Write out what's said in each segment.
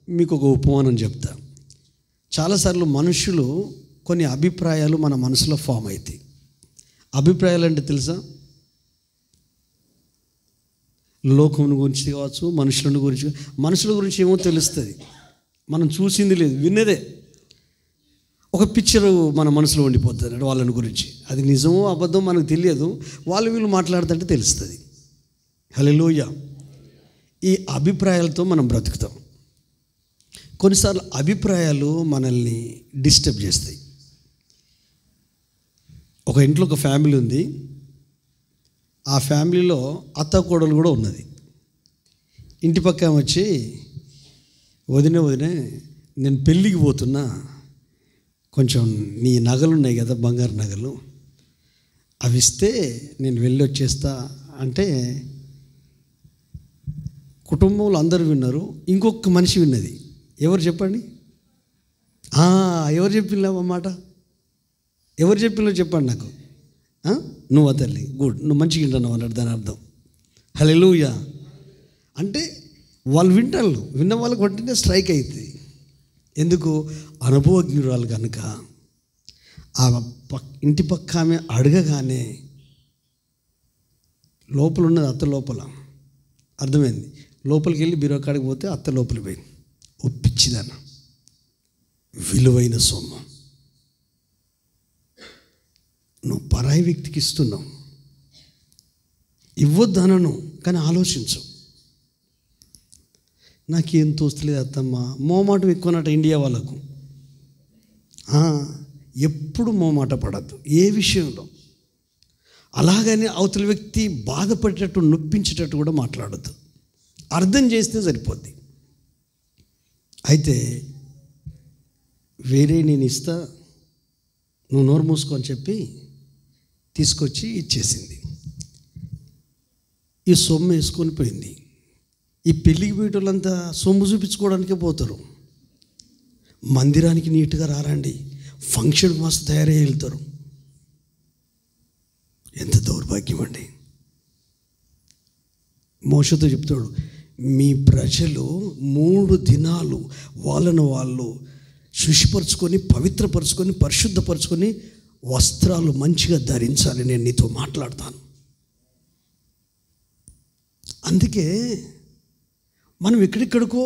మీకు ఒక ఉపమానం చెప్తా. చాలాసార్లు మనుషులు కొన్ని అభిప్రాయాలు మన మనసులో ఫామ్ అవుతాయి. అభిప్రాయాలు అంటే తెలుసా? లోకం గురించి కావచ్చు, మనుషుల గురించి ఏమో తెలుస్తుంది, మనం చూసింది లేదు, విన్నదే. ఒక పిక్చరు మన మనసులో ఉండిపోతుంది వాళ్ళని గురించి. అది నిజమో అబద్ధం మనకు తెలియదు, వాళ్ళు వీళ్ళు మాట్లాడుతుంటే తెలుస్తుంది. హల్లెలూయా. ఈ అభిప్రాయాలతో మనం బ్రతుకుతాం. కొన్నిసార్లు అభిప్రాయాలు మనల్ని డిస్టర్బ్ చేస్తాయి. ఒక ఇంట్లో ఒక ఫ్యామిలీ ఉంది. ఆ ఫ్యామిలీలో అత్త కోడలు కూడా ఉన్నది. ఇంటి పక్క వచ్చి, వదినే నేను పెళ్ళికి పోతున్నా, కొంచెం నీ నగలు ఉన్నాయి కదా, బంగారు నగలు, అవి ఇస్తే నేను వెళ్ళి వచ్చేస్తా అంటే కుటుంబంలో అందరూ విన్నారు. ఇంకొక మనిషి విన్నది. ఎవరు చెప్పండి? ఎవరు చెప్పిన మాట? ఎవరు చెప్పినో చెప్పండి నాకు. నువ్వు తల్లి, గుడ్, నువ్వు మంచిగా వింటున్నావు అన్నాడు దాని అర్థం. హల్లెలూయా. అంటే వాళ్ళు వింటారు, విన్న వాళ్ళకి వెంటనే స్ట్రైక్ అవుతుంది. ఎందుకు? అనుభవజ్ఞురాలు కనుక. ఆ ఇంటి పక్క ఆమె అడగగానే లోపల ఉన్నది అత్త లోపల అర్థమైంది. లోపలికి వెళ్ళి బీరో కాడికి పోతే అత్త లోపలికి పోయింది. ఒప్పించిదాన విలువైన సొమ్ము నువ్వు పరాయి వ్యక్తికి ఇస్తున్నావు, ఇవ్వద్దనను, కానీ ఆలోచించు. నాకేం తోస్తలేదు అత్తమ్మ. మోమాటం ఎక్కువనట ఇండియా వాళ్ళకు. ఎప్పుడు మోమాట పడద్దు ఏ విషయంలో. అలాగని అవతల వ్యక్తి బాధపడేటట్టు, నొప్పించేటట్టు కూడా మాట్లాడద్దు. అర్థం చేస్తే సరిపోద్ది. అయితే వేరే నేను ఇస్తా, నువ్వు నోరు మూసుకొని చెప్పి తీసుకొచ్చి ఇచ్చేసింది. ఈ సొమ్ము వేసుకొని పోయింది. ఈ పెళ్ళికి పోయేటోళ్ళంతా సొమ్ము చూపించుకోవడానికే పోతారు. మందిరానికి నీట్గా రారండి, ఫంక్షన్కి మస్తు తయారై వెళ్తారు. ఎంత దౌర్భాగ్యం అండి. మోషతో చెప్తాడు, మీ ప్రజలు 3 దినాలు వాళ్ళు శుచిపరుచుకొని, పవిత్రపరుచుకొని, పరిశుద్ధపరుచుకొని, వస్త్రాలు మంచిగా ధరించాలి, నేను నీతో మాట్లాడతాను. అందుకే మనం ఎక్కడెక్కడికో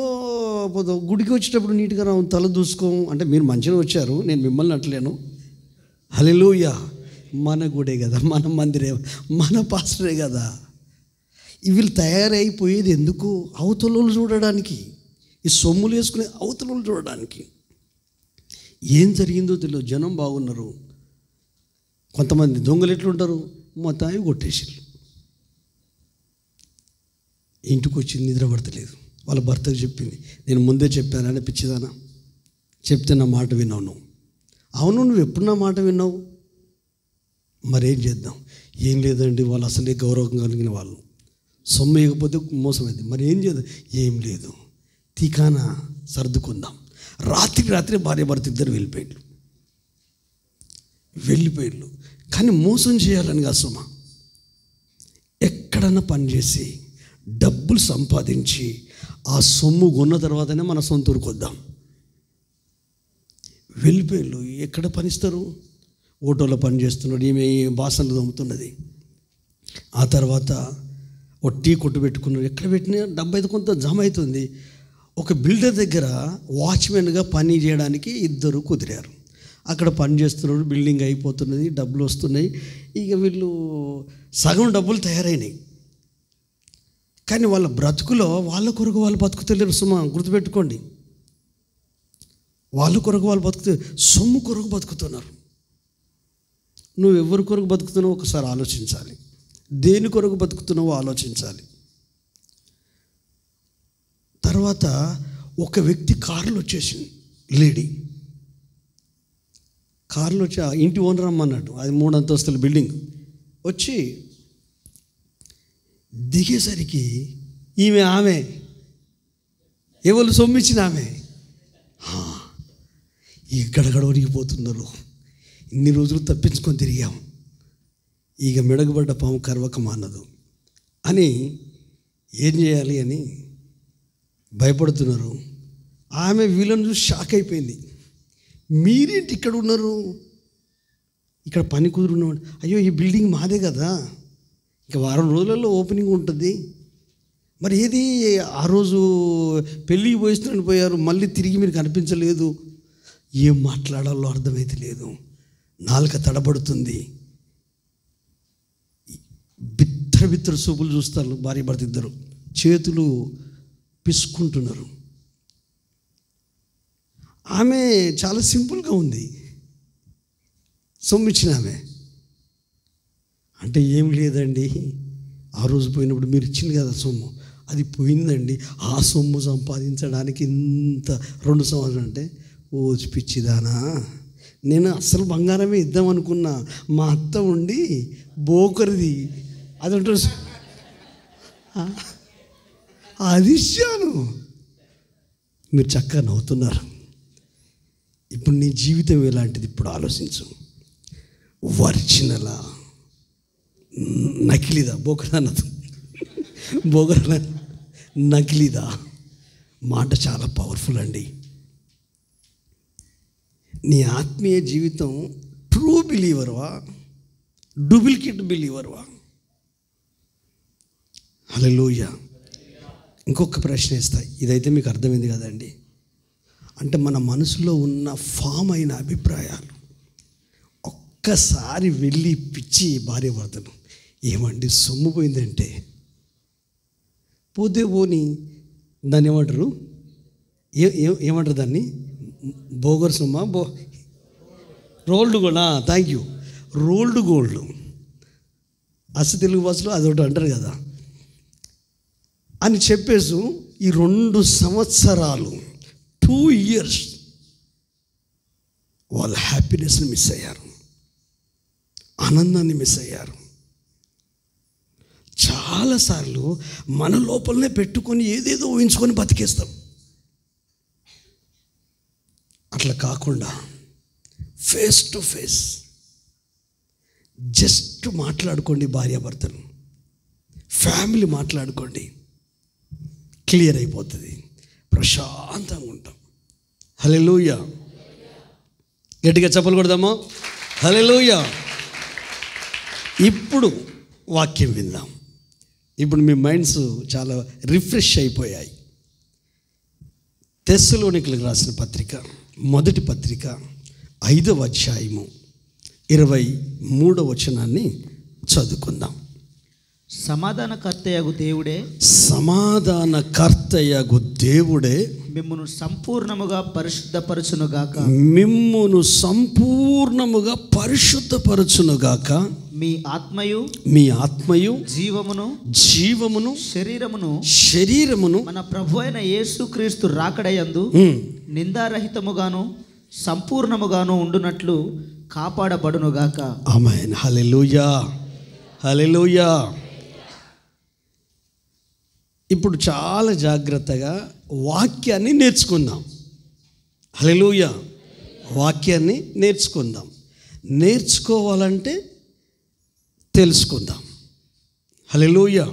గుడికి వచ్చేటప్పుడు నీట్గా రావు, తల దూసుకోం. అంటే మీరు మంచిగా వచ్చారు, నేను మిమ్మల్ని అంటలేను. హల్లెలూయా. మన గుడే కదా, మన మందిరే, మన పాస్టరే కదా. వీళ్ళు తయారైపోయేది ఎందుకు? అవతలను చూడడానికి, ఈ సొమ్ములు వేసుకునే అవతలను చూడడానికి. ఏం జరిగిందో తెలియదు. జనం బాగున్నారు. కొంతమంది దొంగలు ఎట్లుంటారు, మొత్తాన్ని కొట్టేసారు. ఇంటికి వచ్చి నిద్ర పడతలేదు. వాళ్ళ భర్తకు చెప్పింది, నేను ముందే చెప్పానని, పిచ్చిదానా, చెప్తే నా మాట విన్నావు నువ్వు. అవును, నువ్వు ఎప్పుడు నా మాట విన్నావు? మరేం చేద్దాం? ఏం లేదండి, వాళ్ళు అసలే గౌరవం కలిగిన వాళ్ళు, సొమ్ము ఇవ్వకపోతే మోసమైంది. మరి ఏం చేద్దాం? ఏం లేదు, తీకానా సర్దుకుందాం. రాత్రి భార్య భర్త ఇద్దరు వెళ్ళిపోయారు. కానీ మోసం చేయాలని కాదు సుమా. ఎక్కడన్నా పనిచేసి డబ్బులు సంపాదించి ఆ సొమ్ము కొన్న తర్వాతనే మన సొంత ఊరికి వద్దాం. వెళ్ళిపోయారు. ఎక్కడ పనిస్తారు? ఓటోలో పని చేస్తున్నాడు, ఈమె బాసనలు తోముతున్నది. ఆ తర్వాత ఒక టీ కొట్టు పెట్టుకున్నాడు. ఎక్కడ పెట్టినా డబ్బు అయితే కొంత జమ అవుతుంది. ఒక బిల్డర్ దగ్గర వాచ్మెన్గా పని చేయడానికి 2 కుదిరారు. అక్కడ పని చేస్తున్నాడు, బిల్డింగ్ అయిపోతున్నది, డబ్బులు వస్తున్నాయి. ఇక వీళ్ళు సగం డబ్బులు తయారైనాయి. కానీ వాళ్ళ బ్రతుకులో వాళ్ళ కొరకు వాళ్ళు బతుకుతలేరు సుమా, గుర్తుపెట్టుకోండి. వాళ్ళ కొరకు వాళ్ళు సొమ్ము కొరకు బతుకుతున్నారు. నువ్వు ఎవరి కొరకు బతుకుతున్నావో ఒకసారి ఆలోచించాలి. దేని కొరకు బతుకుతున్నావో ఆలోచించాలి. తర్వాత ఒక వ్యక్తి కారులో వచ్చేసింది, లేడీ కారులో వచ్చి ఆ ఇంటి ఓనర్ అమ్మన్నట్టు, అది 3 అంతస్తుల బిల్డింగ్. వచ్చి దిగేసరికి ఆమె ఎవరు సొమ్మిచ్చిన ఆమె ఎక్కడెక్కడ ఒరిగిపోతున్నారు. ఇన్ని రోజులు తప్పించుకొని తిరిగాం, ఇక మెడగబడ్డ పాము కరవక మానదు అని ఏం చేయాలి అని భయపడుతున్నారు. ఆమె వీళ్ళని చూసి షాక్ అయిపోయింది. మీరేంటి ఇక్కడ ఉన్నారు? ఇక్కడ పని కుదురున్నాడు. అయ్యో, ఈ బిల్డింగ్ మాదే కదా, ఇక వారం రోజులలో ఓపెనింగ్ ఉంటుంది. మరి ఏది ఆ రోజు పెళ్ళికి పోయిస్తున్నాను పోయారు, మళ్ళీ తిరిగి మీరు కనిపించలేదు. ఏం మాట్లాడాలో అర్థమైతే లేదు, నాలుక తడబడుతుంది. బిత్తర చూపులు చూస్తారు భార్య భర్త ఇద్దరు, చేతులు పిసుకుంటున్నారు. ఆమె చాలా సింపుల్గా ఉంది, సొమ్ము ఇచ్చిన ఆమె. అంటే ఏం లేదండి, ఆ రోజు పోయినప్పుడు మీరు ఇచ్చింది కదా సొమ్ము, అది పోయిందండి. ఆ సొమ్ము సంపాదించడానికి ఇంత 2 సంవత్సరాలు అంటే, ఓ పిచ్చిదానా, నేను అస్సలు బంగారమే ఇద్దాం అనుకున్నా. మా అత్త ఉండి బోకరిది అది ఉంటుంది, అది ఇచ్చాను. మీరు చక్కగా నవ్వుతున్నారు. ఇప్పుడు నీ జీవితం ఎలాంటిది ఇప్పుడు ఆలోచించు. ఒరిజినలా, నకిలీదా? బోకరన్నది బోకర నకిలీదా? మాట చాలా పవర్ఫుల్ అండి. నీ ఆత్మీయ జీవితం ట్రూ బిలీవర్వా, డూప్లికేట్ బిలీవర్వా? హల్లెలూయా. ఇంకొక ప్రశ్న ఇస్తాయి, ఇదైతే మీకు అర్థమైంది కదండి. అంటే మన మనసులో ఉన్న ఫామ్ అయిన అభిప్రాయాలు ఒక్కసారి వెళ్ళి పిచ్చి భార్య భర్తను, ఏమండి సొమ్ము పోయిందంటే, పోతే పోని దాన్ని ఏమంటారు, ఏమంటారు దాన్ని? బోగర్ సొమ్మా, rolled gold. Thank you, rolled gold. అసలు తెలుగు భాషలో అదొకటి అంటారు కదా అని చెప్పేసి ఈ 2 సంవత్సరాలు 2 years వాళ్ళ హ్యాపీనెస్ని మిస్ అయ్యారు, ఆనందాన్ని మిస్ అయ్యారు. చాలాసార్లు మన లోపలనే పెట్టుకొని ఏదేదో ఊహించుకొని బతికేస్తాం. అట్లా కాకుండా ఫేస్ టు ఫేస్ జస్ట్ మాట్లాడుకోండి, భార్యాభర్తలు, ఫ్యామిలీ మాట్లాడుకోండి, క్లియర్ అయిపోతుంది, ప్రశాంతంగా ఉంటాం. హల్లెలూయా. గట్టిగా చప్పలు కొడదామా? హల్లెలూయా. ఇప్పుడు వాక్యం విందాం. ఇప్పుడు మీ మైండ్స్ చాలా రిఫ్రెష్ అయిపోయాయి. తెస్సలోనికలకు రాసిన పత్రిక, మొదటి పత్రిక 5వ అధ్యాయము 23వ వచనాన్ని చదువుకుందాం. సమాధానకర్తయగు దేవుడే, సమాధానకర్తయగు దేవుడే మిమ్మును సంపూర్ణముగా పరిశుద్ధపరచునుగాక, మిమ్మును సంపూర్ణముగా పరిశుద్ధపరచునుగాక. మీ ఆత్మయు, మీ ఆత్మయు, జీవమును శరీరమును మన ప్రభు అయిన యేసుక్రీస్తు రాకడయందు నిందారహితముగాను సంపూర్ణముగాను ఉండునట్లు కాపాడబడునుగాక. ఆమేన్. హల్లెలూయా, హల్లెలూయా. ఇప్పుడు చాలా జాగ్రత్తగా వాక్యాన్ని నేర్చుకుందాం. హల్లెలూయా. వాక్యాన్ని నేర్చుకుందాం. నేర్చుకోవాలంటే తెలుసుకుందాం. హల్లెలూయా.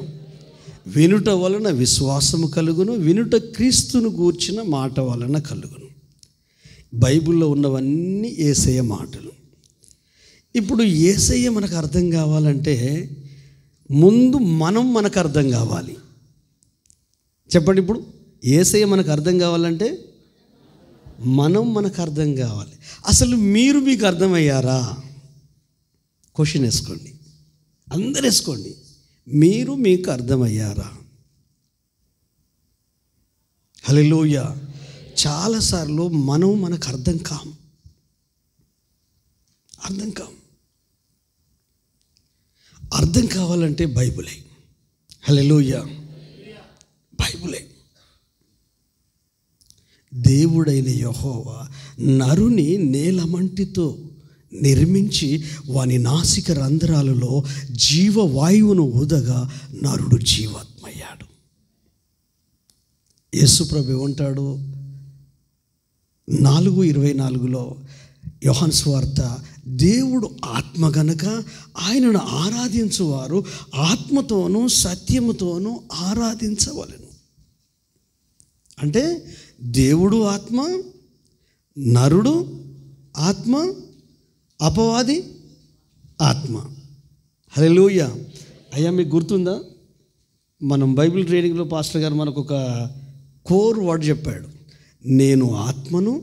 వినుట వలన విశ్వాసము కలుగును, వినుట క్రీస్తును గూర్చిన మాట వలన కలుగును. బైబిల్లో ఉన్నవన్నీ యేసయ్య మాటలు. ఇప్పుడు యేసయ్య మనకు అర్థం కావాలంటే ముందు మనకు అర్థం కావాలి. చెప్పండి, ఇప్పుడు యేసయ్య మనకు అర్థం కావాలంటే మనకు అర్థం కావాలి. అసలు మీకు అర్థమయ్యారా? క్వశ్చన్ వేసుకోండి, అందరు వేసుకోండి. మీకు అర్థమయ్యారా? హల్లెలూయా. చాలాసార్లు మనకు అర్థం కాం. అర్థం కావాలంటే బైబిలే. హల్లెలూయా. బైబిలే. దేవుడైన యెహోవా నరుని నేలమంటితో నిర్మించి వాని నాసిక రంధ్రాలలో జీవవాయువును ఊదగా నరుడు జీవాత్మయ్యాడు. యేసుప్రభు ఏమంటాడు? 4:24లో యోహాను సువార్త, దేవుడు ఆత్మ గనుక ఆయనను ఆరాధించువారు ఆత్మతోనూ సత్యముతోనూ ఆరాధించవలెను. అంటే దేవుడు ఆత్మ, నరుడు ఆత్మ, అపవాది ఆత్మ. హల్లెలూయా. అయ్యా మీకు గుర్తుందా, మనం బైబిల్ ట్రైనింగ్లో పాస్టర్ గారు మనకు ఒక కోర్ వర్డ్ చెప్పాడు, నేను ఆత్మను,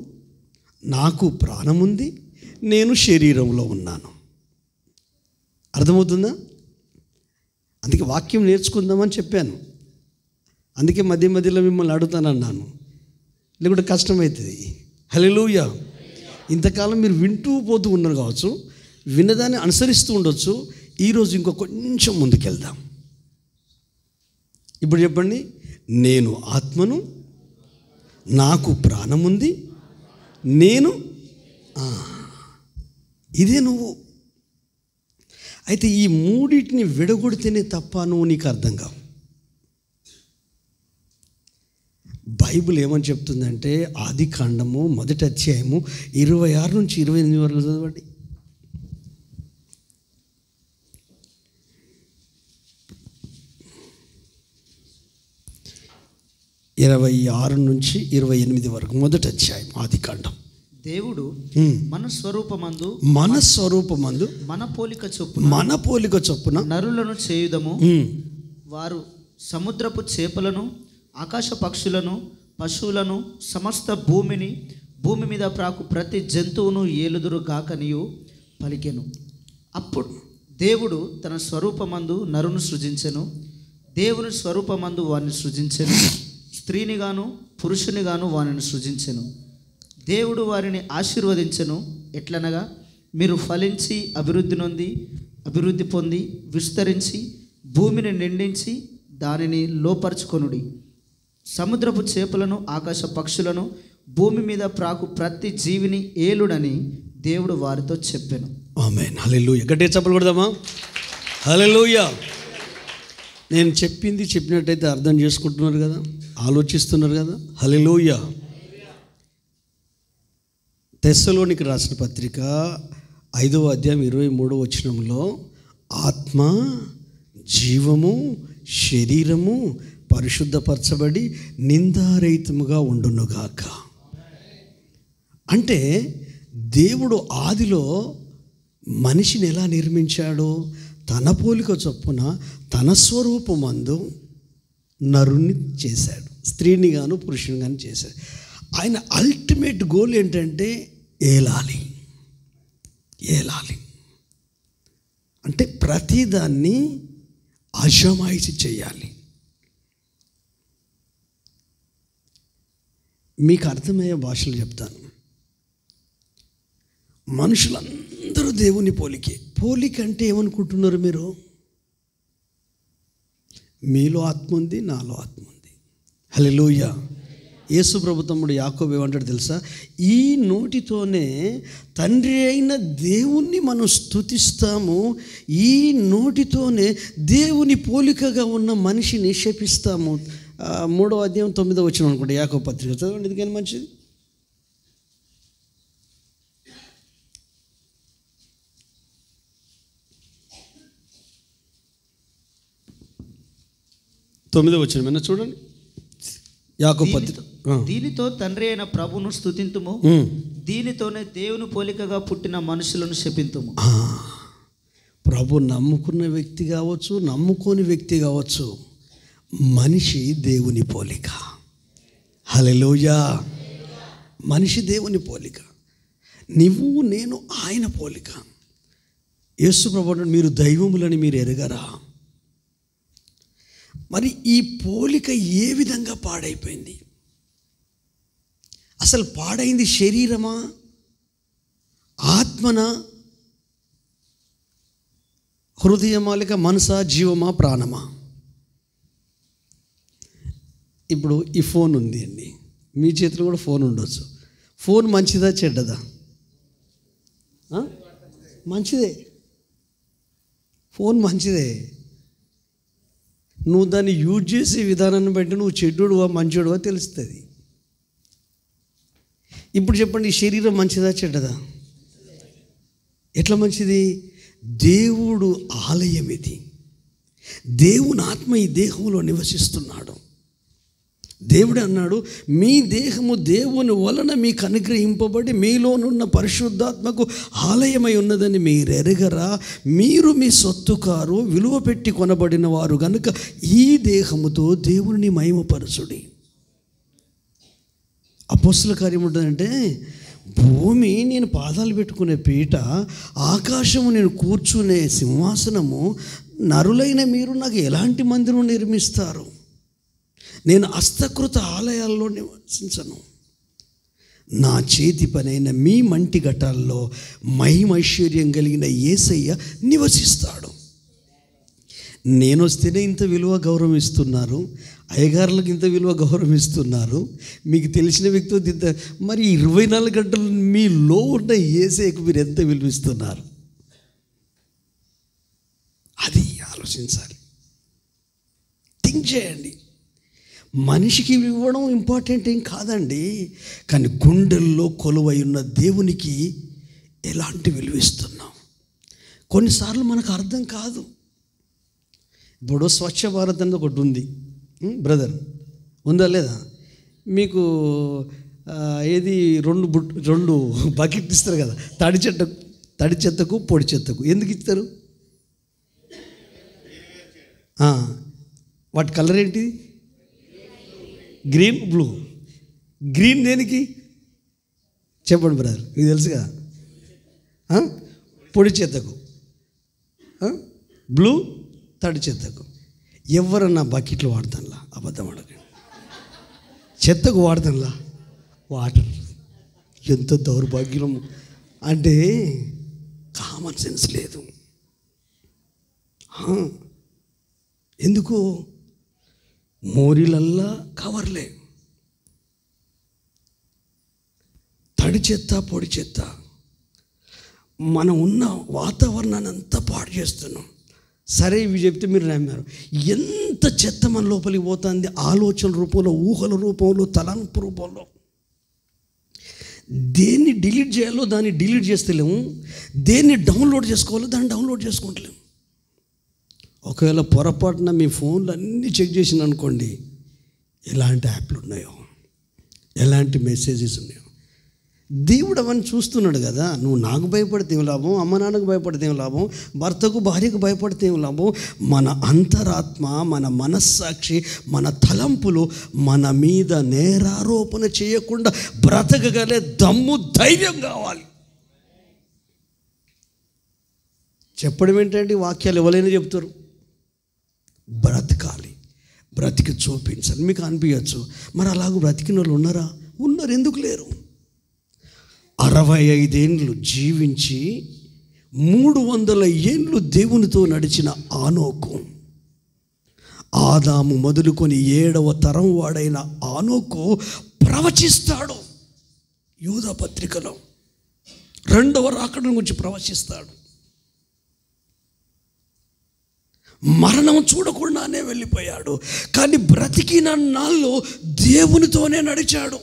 నాకు ప్రాణముంది, నేను శరీరంలో ఉన్నాను. అర్థమవుతుందా? అందుకే వాక్యం నేర్చుకుందామని చెప్పాను. అందుకే మధ్య మధ్యలో మిమ్మల్ని అడుగుతానన్నాను, లేకుంటే కష్టమవుతుంది. హల్లెలూయా. ఇంతకాలం మీరు వింటూ పోతూ ఉన్నారు కావచ్చు, విన్నదాన్ని అనుసరిస్తూ ఉండొచ్చు. ఈరోజు ఇంకో కొంచెం ముందుకెళ్దాం. ఇప్పుడు చెప్పండి, నేను ఆత్మను, నాకు ప్రాణముంది, నేను ఇదే నువ్వు. అయితే ఈ మూడింటిని విడగొడితేనే తప్ప నువ్వు నీకు అర్థం కావు. బైబిల్ ఏమని చెప్తుందంటే, ఆది కాండము 1వ అధ్యాయము 26 నుంచి 28 వరకు చదవండి. 26 నుంచి 28 వరకు 1వ అధ్యాయం ఆది కాండం. దేవుడు మన స్వరూపమందు మన పోలిక చొప్పున నరులను చేయుదము. వారు సముద్రపు చేపలను, ఆకాశ పక్షులను, పశువులను, సమస్త భూమి మీద ప్రాకు ప్రతి జంతువును ఏలుదురు గాకనియు పలికెను. అప్పుడు దేవుడు తన స్వరూపమందు నరును సృజించెను. దేవుని స్వరూపమందు వారిని సృజించెను, స్త్రీనిగాను పురుషునిగాను వారిని సృజించెను. దేవుడు వారిని ఆశీర్వదించెను. ఎట్లనగా, మీరు ఫలించి అభివృద్ధి పొంది విస్తరించి భూమిని నిండించి దానిని లోపరుచుకొనుడి. సముద్రపు చేపలను, ఆకాశ పక్షులను, భూమి మీద ప్రాకు ప్రతి జీవిని ఏలుడని దేవుడు వారితో చెప్పెను. ఆమేన్. హల్లెలూయా. గట్టిగా చప్పట్లు కొడదామా? హల్లెలూయా. నేను చెప్పినట్టయితే అర్థం చేసుకుంటున్నారు కదా, ఆలోచిస్తున్నారు కదా. హల్లెలూయా. తెస్సలోనికి రాసిన పత్రిక 5వ అధ్యాయం 23వ వచనంలో, ఆత్మ, జీవము, శరీరము పరిశుద్ధపరచబడి నిందారహితముగా ఉండునుగాక. అంటే దేవుడు ఆదిలో మనిషిని ఎలా నిర్మించాడో, తన పోలిక చొప్పున తన స్వరూపమందు నరుణ్ణి చేశాడు, స్త్రీని గాను పురుషుని గాను చేశాడు. ఆయన అల్టిమేట్ గోల్ ఏంటంటే ఏలాలి. అంటే ప్రతిదాన్ని అజమాయిషి చేయాలి. మీకు అర్థమయ్యే భాషలు చెప్తాను. మనుషులందరూ దేవుని పోలిక అంటే ఏమనుకుంటున్నారు మీరు? మీలో ఆత్మ ఉంది, నాలో ఆత్మ ఉంది. హల్లెలూయా. యేసు ప్రభు తమ్ముడు యాకోబు ఏమంటాడు తెలుసా? ఈ నోటితోనే తండ్రి అయిన దేవుణ్ణి మనం స్తుతిస్తాము, ఈ నోటితోనే దేవుని పోలికగా ఉన్న మనిషిని శపిస్తాము. 3వ అధ్యాయం 9వ వచనం అనుకుంటే యాకోబు పత్రిక చదవండి, ఎందుకని మంచిది. తొమ్మిదో వచనం చూడండి. యాకోబు పత్రిక. దీనితో తండ్రి అయిన ప్రభును స్తుతింతుము, దీనితోనే దేవుని పోలికగా పుట్టిన మనుషులను శపింతుము. ప్రభు నమ్ముకున్న వ్యక్తి కావచ్చు, నమ్ముకోని వ్యక్తి కావచ్చు, మనిషి దేవుని పోలిక. హల్లెలూయా. మనిషి దేవుని పోలిక. నువ్వు నేను ఆయన పోలిక. యేసు ప్రభు మీరు దైవములని మీరు ఎరగరా? మరి ఈ పోలిక ఏ విధంగా పాడైపోయింది? అసలు పాడైంది శరీరమా, ఆత్మనా, హృదయమా, లేక మనసా, జీవమా, ప్రాణమా? ఇప్పుడు ఈ ఫోన్ ఉంది అండి, మీ చేతిలో కూడా ఫోన్ ఉండొచ్చు. ఫోన్ మంచిదా చెడ్డదా? మంచిదే. ఫోన్ మంచిదే. నువ్వు దాన్ని యూజ్ చేసే విధానాన్ని బట్టి నువ్వు చెడ్డుడువా మంచోడువా తెలుస్తుంది. ఇప్పుడు చెప్పండి, ఈ శరీరం మంచిదా చెడ్డదా? ఎట్లా మంచిది? దేవుడు ఆలయం ఇది. దేవుని ఆత్మ ఈ దేహంలో నివసిస్తున్నాడు. దేవుడే అన్నాడు, మీ దేహము దేవుని వలన మీకు అనుగ్రహింపబడి మీలోనున్న పరిశుద్ధాత్మకు ఆలయమై ఉన్నదని మీరు ఎరగరా? మీరు మీ సొత్తు కారు, విలువ పెట్టి కొనబడిన వారు కనుక ఈ దేహముతో దేవుని మహిమపరచుడి. అపోస్తల కార్యం ఉంటుందంటే, భూమి నేను పాదాలు పెట్టుకునే పీట, ఆకాశము నేను కూర్చునే సింహాసనము, నరులైన మీరు నాకు ఎలాంటి మందిరం నిర్మిస్తారు? నేను హస్తకృత ఆలయాల్లో నివసించను. నా చేతి పనైన మీ మంటి ఘటాల్లో మహిమైశ్వర్యం కలిగిన యేసయ్య నివసిస్తాడు. నేను వస్తేనే ఇంత విలువ గౌరవం ఇస్తున్నారు, అయ్యగారులకు ఇంత విలువ గౌరవం ఇస్తున్నారు, మీకు తెలిసిన వ్యక్తితో ఇంత, మరి 24 గంటలు మీలో ఉన్న యేసయ్యకు మీరు ఎంత విలువ ఇస్తున్నారు? అది ఆలోచించాలి, థింక్ చేయండి. మనిషికి ఇవ్వడం ఇంపార్టెంట్ ఏం కాదండి, కానీ గుండెల్లో కొలువై ఉన్న దేవునికి ఎలాంటి విలువ ఇస్తున్నాం కొన్నిసార్లు మనకు అర్థం కాదు. ఇప్పుడు స్వచ్ఛ భారత్ అనేది ఒకటి ఉంది బ్రదర్, ఉందా లేదా? మీకు ఏది రెండు బకెట్లు ఇస్తారు కదా, తడి చెత్తకు పొడి చెత్తకు. ఎందుకు ఇస్తారు? వాటి కలర్ ఏంటి? Green, blue. గ్రీన్ దేనికి చెప్పండి బ్రదర్, మీకు తెలుసు కదా. పొడి చెత్తకు, బ్లూ తడి చెత్తకు. ఎవరన్నా బకెట్లు వాడతానులా? అబద్ధం అడగండి. చెత్తకు వాడతానులా? వాటర్. ఎంత దౌర్భాగ్యం అంటే కామన్ సెన్స్ లేదు. ఎందుకు? మోరీలల్లా కవర్లే, తడి చెత్త పొడి చెత్త. మనం ఉన్న వాతావరణాన్ని అంతా పాడు చేస్తున్నాం. సరే, ఇవి చెప్తే మీరు నమ్మారు. ఎంత చెత్త మన లోపలికి పోతుంది, ఆలోచన రూపంలో, ఊహల రూపంలో, తలంపు రూపంలో. దేన్ని డిలీట్ చేయాలో దాన్ని డిలీట్ చేస్తలేము, దేన్ని డౌన్లోడ్ చేసుకోవాలో దాన్ని డౌన్లోడ్ చేసుకుంటలేము. ఒకవేళ పొరపాటున మీ ఫోన్లు అన్నీ చెక్ చేసిన అనుకోండి, ఎలాంటి యాప్లు ఉన్నాయో, ఎలాంటి మెసేజెస్ ఉన్నాయో. దేవుడు అవన్నీ చూస్తున్నాడు కదా. నువ్వు నాకు భయపడితే ఏం లాభం, అమ్మ నాన్నకు భయపడితే ఏం లాభం, భర్తకు భార్యకు భయపడితే ఏం లాభం? మన అంతరాత్మ, మన మనస్సాక్షి, మన తలంపులు మన మీద నేరారోపణ చేయకుండా బ్రతకగలే దమ్ము, ధైర్యం కావాలి. చెప్పడం ఏంటంటే, వాక్యాలు ఎవరైనా చెప్తారు. బ్రతకాలి, బ్రతికి చూపించాలి. మీకు అనిపించచ్చు, మరి అలాగూ బ్రతికిన వాళ్ళు ఉన్నారా? ఉన్నారు, ఎందుకు లేరు? 65 ఏండ్లు జీవించి 300 ఏండ్లు దేవునితో నడిచిన ఆనోకు, ఆదాము మొదలుకొని 7వ తరం వాడైన ఆనోకు ప్రవచిస్తాడు. యూదా పత్రికలో 2వ రాకడ గురించి ప్రవచిస్తాడు. మరణం చూడకుండానే వెళ్ళిపోయాడు, కానీ బ్రతికిన నాళ్ళు దేవునితోనే నడిచాడు,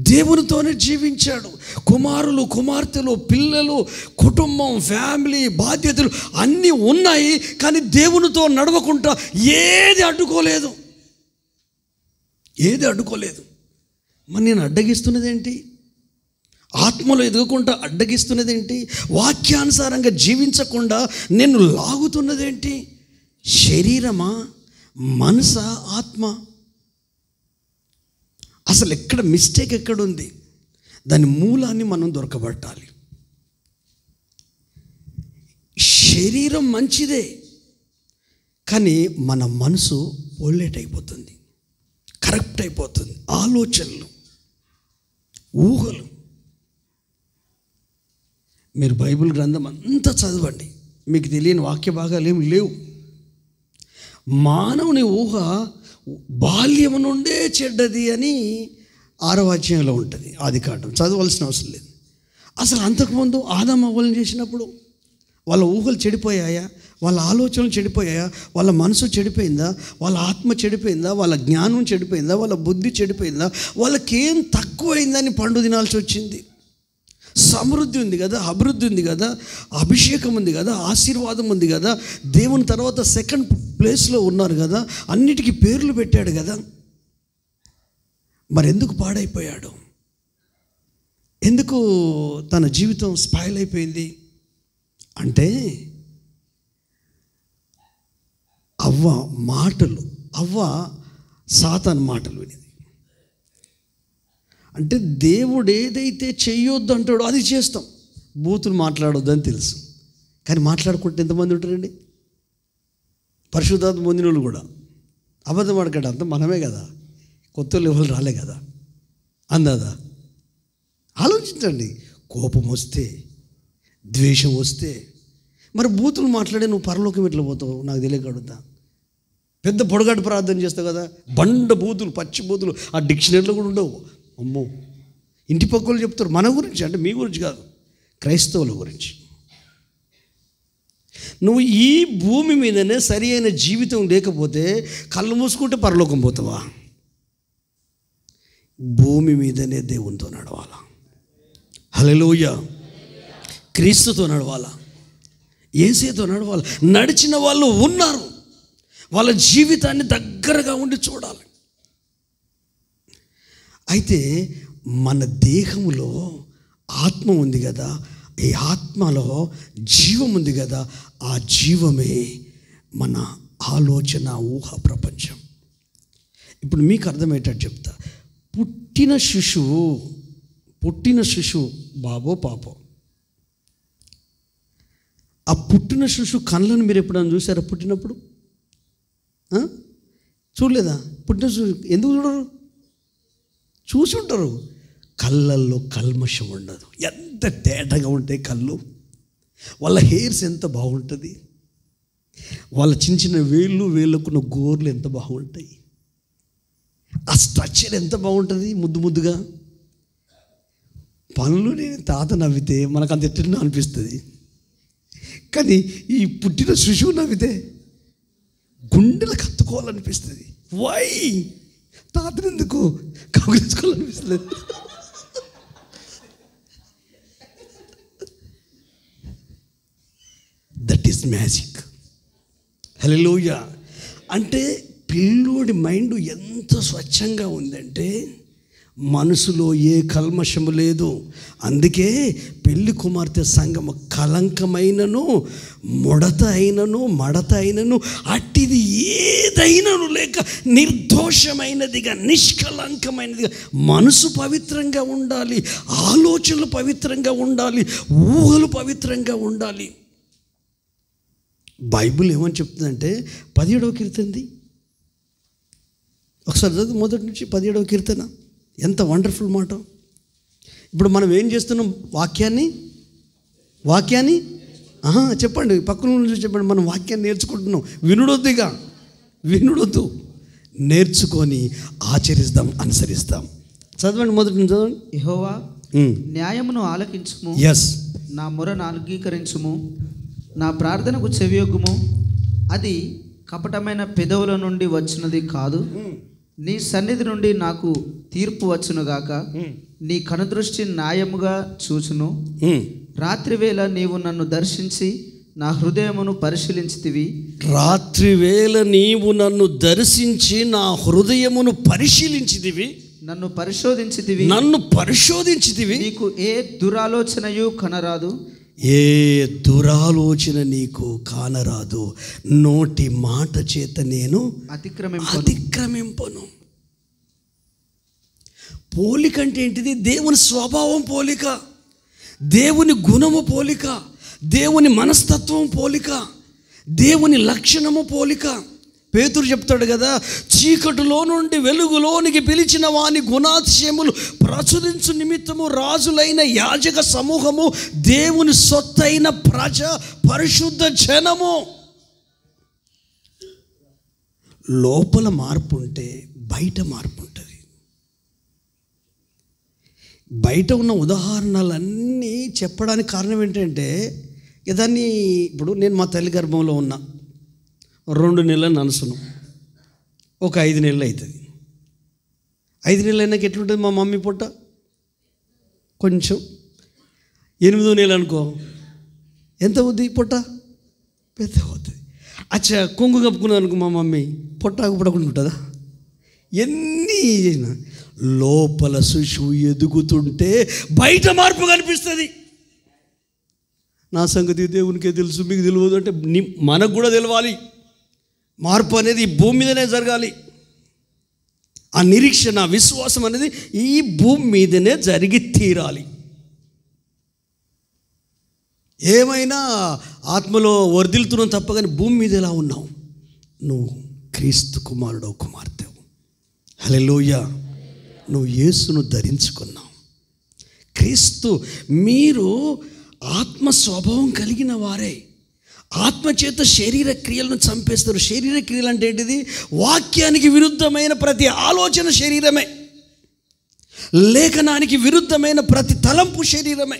దేవునితోనే జీవించాడు. కుమారులు, కుమార్తెలు, పిల్లలు, కుటుంబం, ఫ్యామిలీ, బాధ్యతలు అన్నీ ఉన్నాయి, కానీ దేవునితో నడవకుండా ఏది అడ్డుకోలేదు. మరి నేను అడ్డగిస్తున్నది ఏంటి? ఆత్మలో ఎదగకుండా అడ్డగిస్తున్నది ఏంటి? వాక్యానుసారంగా జీవించకుండా నేను లాగుతున్నదేంటి? శరీరమా, మనసా, ఆత్మ? అసలు ఎక్కడ మిస్టేక్ ఎక్కడుంది? దాని మూలాన్ని మనం దొరకబట్టాలి. శరీరం మంచిదే, కానీ మన మనసు పొల్లేట్ అయిపోతుంది, కరెక్ట్ అయిపోతుంది. ఆలోచనలు, ఊహలు. మీరు బైబిల్ గ్రంథం అంతా చదవండి, మీకు తెలియని వాక్య భాగాలు ఏమి లేవు. మానవుని ఊహ బాల్యము నుండే చెడ్డది అని 6వ అధ్యాయంలో ఉంటుంది. ఆదికాండం చదవాల్సిన అవసరం లేదు. అసలు అంతకుముందు ఆదాము అవ్వలను చేసినప్పుడు వాళ్ళ ఊహలు చెడిపోయాయా? వాళ్ళ ఆలోచనలు చెడిపోయాయా? వాళ్ళ మనసు చెడిపోయిందా? వాళ్ళ ఆత్మ చెడిపోయిందా? వాళ్ళ జ్ఞానం చెడిపోయిందా? వాళ్ళ బుద్ధి చెడిపోయిందా? వాళ్ళకేం తక్కువైందని పండు తినాల్సి వచ్చింది. సమృద్ధి ఉంది కదా, అభివృద్ధి ఉంది కదా, అభిషేకం ఉంది కదా, ఆశీర్వాదం ఉంది కదా, దేవుని తర్వాత 2nd ప్లేస్లో ఉన్నారు కదా, అన్నిటికీ పేర్లు పెట్టాడు కదా. మరి ఎందుకు పాడైపోయాడు? ఎందుకు తన జీవితం స్పాయిల్ అయిపోయింది అంటే అవ్వ సాతాను మాటలు వినింది. అంటే దేవుడు ఏదైతే చెయ్యొద్దు అంటాడో అది చేస్తాం. బూతులు మాట్లాడొద్దు అని తెలుసు, కానీ మాట్లాడుకుంటే ఎంతమంది ఉంటారండి? పరిశుద్ధాత్మ పొందిన వాళ్ళు కూడా అబద్ధం ఆడకట అంత మనమే కదా, కొత్త లెవెల్ రాలే కదా. అందదా ఆలోచించండి. కోపం వస్తే, ద్వేషం వస్తే, మరి బూతులు మాట్లాడే నువ్వు పరలోకం ఎట్లా పోతావు? నాకు తెలియకడుగుతా. పెద్ద పొడగాటి ప్రార్థన చేస్తావు కదా, బండ బూతులు, పచ్చి బూతులు ఆ డిక్షనరీలో కూడా ఉండవు. అమ్మో, ఇంటి పక్కలు చెప్తారు మన గురించి, అంటే మీ గురించి కాదు, క్రైస్తవుల గురించి. నువ్వు ఈ భూమి మీదనే సరి అయిన జీవితం లేకపోతే కళ్ళు మూసుకుంటే పరలోకం పోతావా? భూమి మీదనే దేవునితో నడవాలా. హల్లెలూయా. క్రీస్తుతో నడవాలా, యేసుతో నడవాలా. నడిచిన వాళ్ళు ఉన్నారు, వాళ్ళ జీవితాన్ని దగ్గరగా ఉండి చూడాలి. అయితే మన దేహంలో ఆత్మ ఉంది కదా, ఈ ఆత్మలో జీవం ఉంది కదా, ఆ జీవమే మన ఆలోచన, ఊహ ప్రపంచం. ఇప్పుడు మీకు అర్థమయ్యేటట్టు చెప్తా. పుట్టిన శిశువు బాబో పాపో, ఆ పుట్టిన శిశువు కళ్ళను మీరు ఎప్పుడైనా చూసారా? పుట్టినప్పుడు చూడలేదా? పుట్టిన శిశువు ఎందుకు చూడరు? చూసి ఉంటారు. కళ్ళల్లో కల్మషం ఉండదు. ఎంత తేటగా ఉంటాయి కళ్ళు. వాళ్ళ హెయిర్స్ ఎంత బాగుంటుంది, వాళ్ళ చిన్న చిన్న వేళ్ళకున్న గోర్లు ఎంత బాగుంటాయి, ఆ స్ట్రక్చర్ ఎంత బాగుంటుంది, ముద్దు ముద్దుగా. పనులు నేను తాత నవ్వితే మనకు అంత ఎట్లా అనిపిస్తుంది, కానీ ఈ పుట్టిన శిశువు నవ్వితే గుండెలకు హత్తుకోవాలనిపిస్తుంది. వై తాతను ఎందుకు కౌగిలించుకోవాలనిపిస్తుంది? That is magic. హల్లెలూయా. అంటే పిల్లోడి మైండ్ ఎంత స్వచ్ఛంగా ఉందంటే మనసులో ఏ కల్మషము లేదు. అందుకే పెళ్లి కుమార్తె సంగమ కలంకమైనను, ముడత అయినను అట్టిది ఏదైనాను లేక నిర్దోషమైనదిగా, నిష్కలంకమైనదిగా, మనసు పవిత్రంగా ఉండాలి, ఆలోచనలు పవిత్రంగా ఉండాలి, ఊహలు పవిత్రంగా ఉండాలి. బైబిల్ ఏమని చెప్తుందంటే 17వ కీర్తనది ఒకసారి చదువు, మొదటి నుంచి 17వ కీర్తన. ఎంత వండర్ఫుల్ మాట. ఇప్పుడు మనం ఏం చేస్తున్నాం? వాక్యాన్ని చెప్పండి, పక్కన నుంచి చెప్పండి. మనం వాక్యాన్ని నేర్చుకుంటున్నాం. వినుడొద్దు, నేర్చుకొని ఆచరిస్తాం, అనుసరిస్తాం. చదవండి, మొదటి నుంచి చదవండి. యెహోవా న్యాయమును ఆలకించుము, నా మొరను అంగీకరించుము, నా ప్రార్థనకు చెవియొగ్గుము. అది కపటమైన పెదవుల నుండి వచ్చినది కాదు. నీ సన్నిధి నుండి నాకు తీర్పు వచ్చునుగాక. నీ కనుదృష్టి న్యాయముగా చూచును. రాత్రివేళ నీవు నన్ను దర్శించి నా హృదయమును పరిశీలించితివి. రాత్రివేళ నీవు నన్ను దర్శించి నా హృదయమును పరిశీలించితివి. నన్ను పరిశోధించితివి. నీకు ఏ దురాలోచనయు కనరాదు. ఏ దురాలోచన నీకు కానరాదు. నోటి మాట చేత నేను అతిక్రమింపను. పోలిక అంటే ఏంటిది? దేవుని స్వభావం పోలిక, దేవుని గుణము పోలిక, దేవుని మనస్తత్వం పోలిక, దేవుని లక్షణము పోలిక. పేతురు చెప్తాడు కదా, చీకటిలో నుండి వెలుగులోనికి పిలిచిన వాని గుణాతిశయములు ప్రచురించు నిమిత్తము రాజులైన యాజక సమూహము, దేవుని సొత్తైన ప్రజ, పరిశుద్ధ జనము. లోపల మార్పు ఉంటే బయట మార్పు ఉంటుంది. బయట ఉన్న ఉదాహరణలన్నీ చెప్పడానికి కారణం ఏంటంటే, దాన్ని ఇప్పుడు నేను మా తల్లి గర్భంలో ఉన్నా, 2 నెలలు ననుసును, ఒక 5 నెలలు అవుతుంది. 5 నెలలు అయినాక ఎట్లుంటుంది మా మమ్మీ పొట్ట? కొంచెం. 8వ నెల అనుకో, ఎంత అవుద్ది పొట్ట? పెద్ద అవుతుంది. అచ్చా, కొంగు కప్పుకున్నాను అనుకో మా మమ్మీ, పొట్ట పడకుండా ఉంటుందా? ఎన్ని చేసినా లోపల శిశువు ఎదుగుతుంటే బయట మార్పు కనిపిస్తుంది. నా సంగతి దేవునికే తెలుసు, మీకు తెలియదు అంటే మనకు కూడా తెలవాలి. మార్పు అనేది ఈ భూమి మీదనే జరగాలి. ఆ నిరీక్షణ, విశ్వాసం అనేది ఈ భూమి మీదనే జరిగి తీరాలి. ఏమైనా ఆత్మలో వర్ధిల్తున్నాం తప్ప, కానీ భూమి మీద ఎలా ఉన్నావు? నువ్వు క్రీస్తు కుమారుడు కుమార్తెవు. హల్లెలూయా. నువ్వు యేసును ధరించుకున్నావు. క్రీస్తు, మీరు ఆత్మ స్వభావం కలిగిన వారే. ఆత్మచేత శరీర క్రియలను చంపేస్తారు. శరీర క్రియలు అంటే ఏంటిది? వాక్యానికి విరుద్ధమైన ప్రతి ఆలోచన శరీరమే, లేఖనానికి విరుద్ధమైన ప్రతి తలంపు శరీరమే,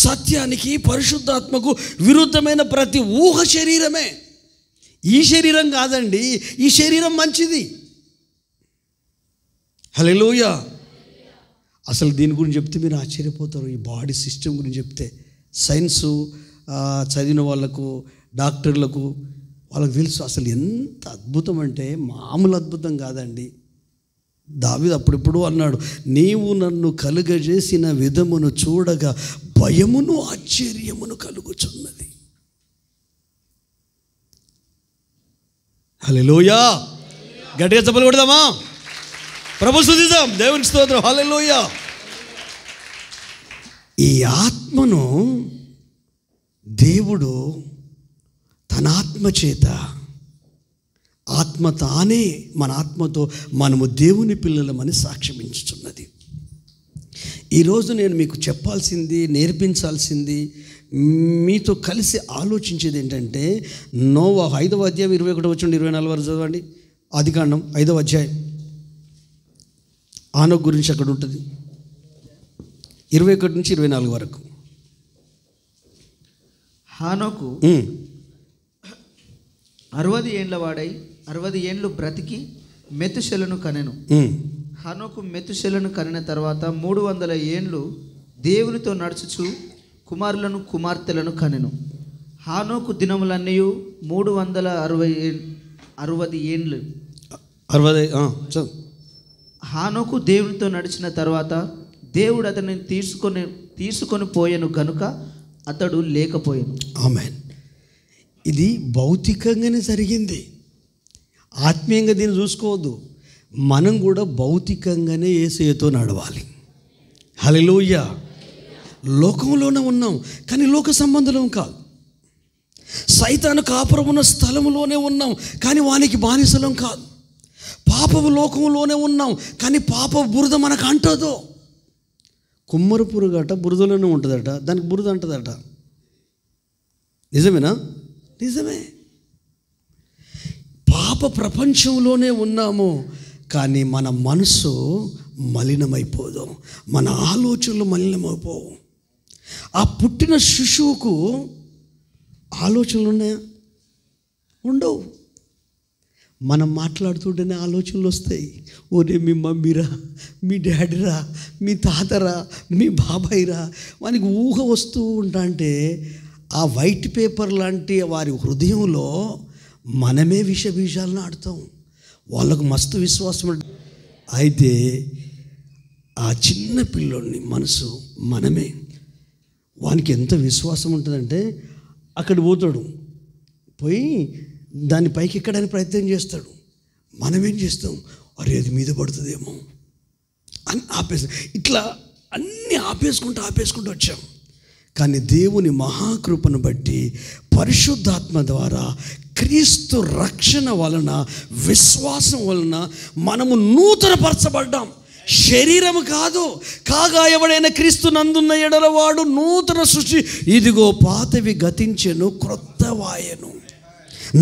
సత్యానికి పరిశుద్ధాత్మకు విరుద్ధమైన ప్రతి ఊహ శరీరమే. ఈ శరీరం కాదండి, ఈ శరీరం మంచిది. హల్లెలూయా. అసలు దీని గురించి చెప్తే మీరు ఆశ్చర్యపోతారు. ఈ బాడీ సిస్టమ్ గురించి చెప్తే సైన్సు చదివిన వాళ్ళకు, డాక్టర్లకు, వాళ్ళకు తెలుసు అసలు ఎంత అద్భుతం అంటే మామూలు అద్భుతం కాదండి. దావీదు అప్పుడెప్పుడు అన్నాడు, నీవు నన్ను కలుగజేసిన విధమును చూడగా భయమును ఆశ్చర్యమును కలుగుచున్నది. హల్లెలూయా. గట్టిగా చప్పలు కొడదామా? ప్రభు స్తుతిద్దాం, దేవునికి స్తోత్రం. హల్లెలూయా. ఈ ఆత్మను దేవుడు తన ఆత్మ చేత, ఆత్మ తానే మన ఆత్మతో మనము దేవుని పిల్లలమని సాక్ష్యమించుచున్నది. ఈరోజు నేను మీకు చెప్పాల్సింది, నేర్పించాల్సింది, మీతో కలిసి ఆలోచించేది ఏంటంటే, నోవా 5వ అధ్యాయం 21-24 వరకు చదవండి. ఆదికాండం 5వ అధ్యాయం. ఆనోకు గురించి అక్కడ ఉంటుంది. 21-24 వరకు. హానోకు 60 ఏండ్ల వాడై 60 ఏండ్లు బ్రతికి మెతుషెలను కనెను. హానోకు మెతుషెలను కనిన తర్వాత 300 ఏండ్లు దేవునితో నడుచుచు కుమారులను కుమార్తెలను కనెను. హానోకు దినములన్నీ 360 ఏండ్లు. హానోకు దేవునితో నడిచిన తర్వాత దేవుడు అతన్ని తీసుకొని పోయెను గనుక అతడు లేకపోయాను. ఆమేన్. ఇది భౌతికంగానే జరిగింది, ఆత్మీయంగా దీన్ని చూసుకోవద్దు. మనం కూడా భౌతికంగానే యేసుతో నడవాలి. హల్లెలూయా. లోకంలోనే ఉన్నాం, కానీ లోక సంబంధులం కాదు. సైతాను కాపురం ఉన్న స్థలంలోనే ఉన్నాం, కానీ వానికి బానిసలం కాదు. పాపపు లోకంలోనే ఉన్నాం, కానీ పాప బురద మనకు అంటదో. కుమ్మరి పురుగట బురదలోనే ఉంటుందట, దానికి బురద అంటదట. నిజమేనా? నిజమే. పాప ప్రపంచంలోనే ఉన్నాము, కానీ మన మనసు మలినమైపోదు, మన ఆలోచనలు మలినమైపోవు. ఆ పుట్టిన శిశువుకు ఆలోచనలు ఉన్నాయా? ఉండవు. మనం మాట్లాడుతుంటేనే ఆలోచనలు వస్తాయి. ఓరే మీ మమ్మీరా, మీ డాడీరా, మీ తాతరా, మీ బాబాయిరా, వానికి ఊహ వస్తూ ఉంటా. అంటే ఆ వైట్ పేపర్ లాంటి వారి హృదయంలో మనమే విషబీజాలను ఆడుతాం. వాళ్ళకు మస్తు విశ్వాసం. అయితే ఆ చిన్న పిల్లోడిని మనసు మనమే, వానికి ఎంత విశ్వాసం ఉంటుందంటే అక్కడ పోతాడు, పోయి దాన్ని పైకి ఎక్కడానికి ప్రయత్నం చేస్తాడు. మనమేం చేస్తాం? అరే అది మీద పడుతుందేమో అని ఆపేస్తాం. ఇట్లా అన్నీ ఆపేసుకుంటూ వచ్చాం. కానీ దేవుని మహాకృపను బట్టి పరిశుద్ధాత్మ ద్వారా క్రీస్తు రక్షణ వలన, విశ్వాసం వలన మనము నూతనపరచబడ్డాం. శరీరము కాదు, కాగా ఎవడైనా క్రీస్తు నందున్న ఎడల వాడు నూతన సృష్టి, ఇదిగో పాతవి గతించెను, క్రొత్త వాయెను.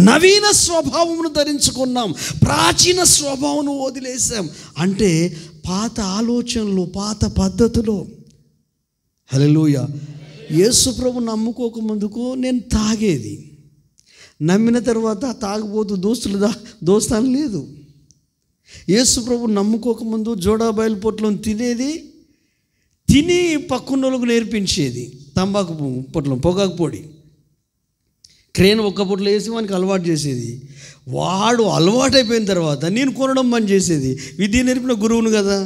నవీన స్వభావమును ధరించుకున్నాం, ప్రాచీన స్వభావమును వదిలేసాం. అంటే పాత ఆలోచనలు, పాత పద్ధతులు. హల్లెలూయా. యేసు ప్రభు నమ్ముకోక ముందుకు నేను తాగేది, నమ్మిన తర్వాత తాగబోతు దోస్తాను లేదు. యేసు ప్రభు నమ్ముకోకముందు జోడాబాయిల పొట్లం తిని పక్కున్నోళ్ళకు నేర్పించేది తంబాకు పొట్లం, పొగాకు పొడి. క్రేన్ ఒక్కపొట్లో వేసి వానికి అలవాటు చేసేది. వాడు అలవాటైపోయిన తర్వాత నేను కొనడం పని చేసేది. విద్య నేర్పిన గురువును కదా,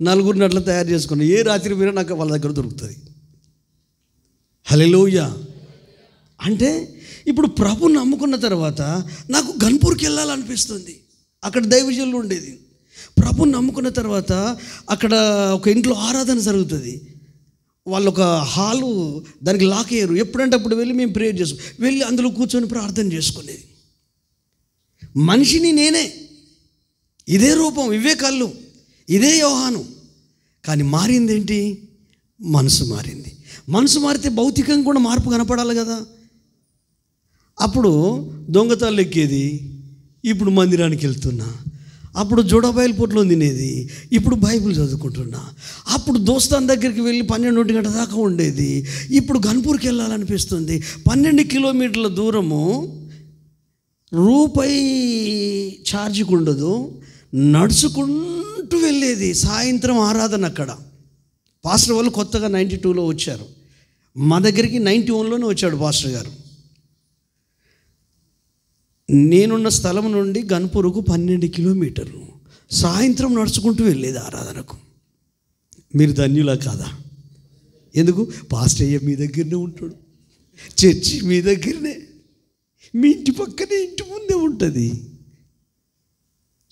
నలుగురిని అట్లా తయారు చేసుకుని ఏ రాత్రి పోయినా నాకు వాళ్ళ దగ్గర దొరుకుతుంది. హల్లెలూయా. అంటే ఇప్పుడు ప్రభుని నమ్ముకున్న తర్వాత నాకు గన్పూర్కి వెళ్ళాలనిపిస్తుంది. అక్కడ దైవజనులు ఉండేది. ప్రభుని నమ్ముకున్న తర్వాత అక్కడ ఒక ఇంట్లో ఆరాధన జరుగుతుంది. వాళ్ళు ఒక హాలు దానికి లాక్ అయ్యారు. ఎప్పుడంటే అప్పుడు వెళ్ళి మేము ప్రేయర్ చేస్తాం. వెళ్ళి అందులో కూర్చొని ప్రార్థన చేసుకునేది. మనిషిని నేనే, ఇదే రూపం, ఇవే కళ్ళు, ఇదే యోహాను. కానీ మారిందేంటి? మనసు మారింది. మనసు మారితే భౌతికంగా కూడా మార్పు కనపడాలి కదా. అప్పుడు దొంగతాళ్ళు ఎక్కేది, ఇప్పుడు మందిరానికి వెళ్తున్నా. అప్పుడు జోడాబాయిల పొట్లో తినేది, ఇప్పుడు బైబిల్ చదువుకుంటున్నా. అప్పుడు దోస్తాన్ దగ్గరికి వెళ్ళి 12 గంటల దాకా ఉండేది, ఇప్పుడు గన్పూర్కి వెళ్ళాలనిపిస్తుంది. 12 కిలోమీటర్ల దూరము, రూపాయి ఛార్జీకి ఉండదు, నడుచుకుంటూ వెళ్ళేది. సాయంత్రం ఆరాధన అక్కడ. పాస్టర్ వాళ్ళు కొత్తగా 92లో వచ్చారు. మా దగ్గరికి 91లోనే వచ్చాడు పాస్టర్ గారు. నేనున్న స్థలం నుండి గన్పూర్కు 12 కిలోమీటర్లు. సాయంత్రం నడుచుకుంటూ వెళ్ళేది ఆరాధనకు. మీరు ధన్యులా కాదా? ఎందుకు? పాస్టర్ అయ్య మీ దగ్గరనే ఉంటాడు, చర్చి మీ దగ్గరనే, మీ ఇంటి పక్కనే, ఇంటి ముందే ఉంటుంది.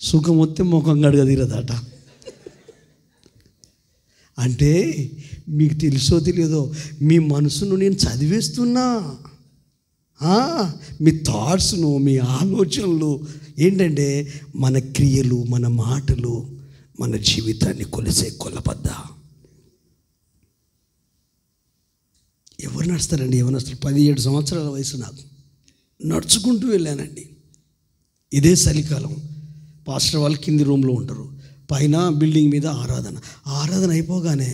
సుఖం వస్తే ముఖం గడగదీరదట. అంటే మీకు తెలుసో తెలియదో, మీ మనసును నేను చదివేస్తున్నా. మీ థాట్స్ను, మీ ఆలోచనలు ఏంటంటే మన క్రియలు, మన మాటలు మన జీవితాన్ని కొలిసే కొలబద్ద. ఎవరు నడుస్తారండి? ఎవరు నడుస్తారు? 17 సంవత్సరాల వయసు నాకు. నడుచుకుంటూ వెళ్ళానండి. ఇదే చలికాలం. పాస్టర్ వాళ్ళు కింది రూమ్లో ఉంటారు, పైన బిల్డింగ్ మీద ఆరాధన. ఆరాధన అయిపోగానే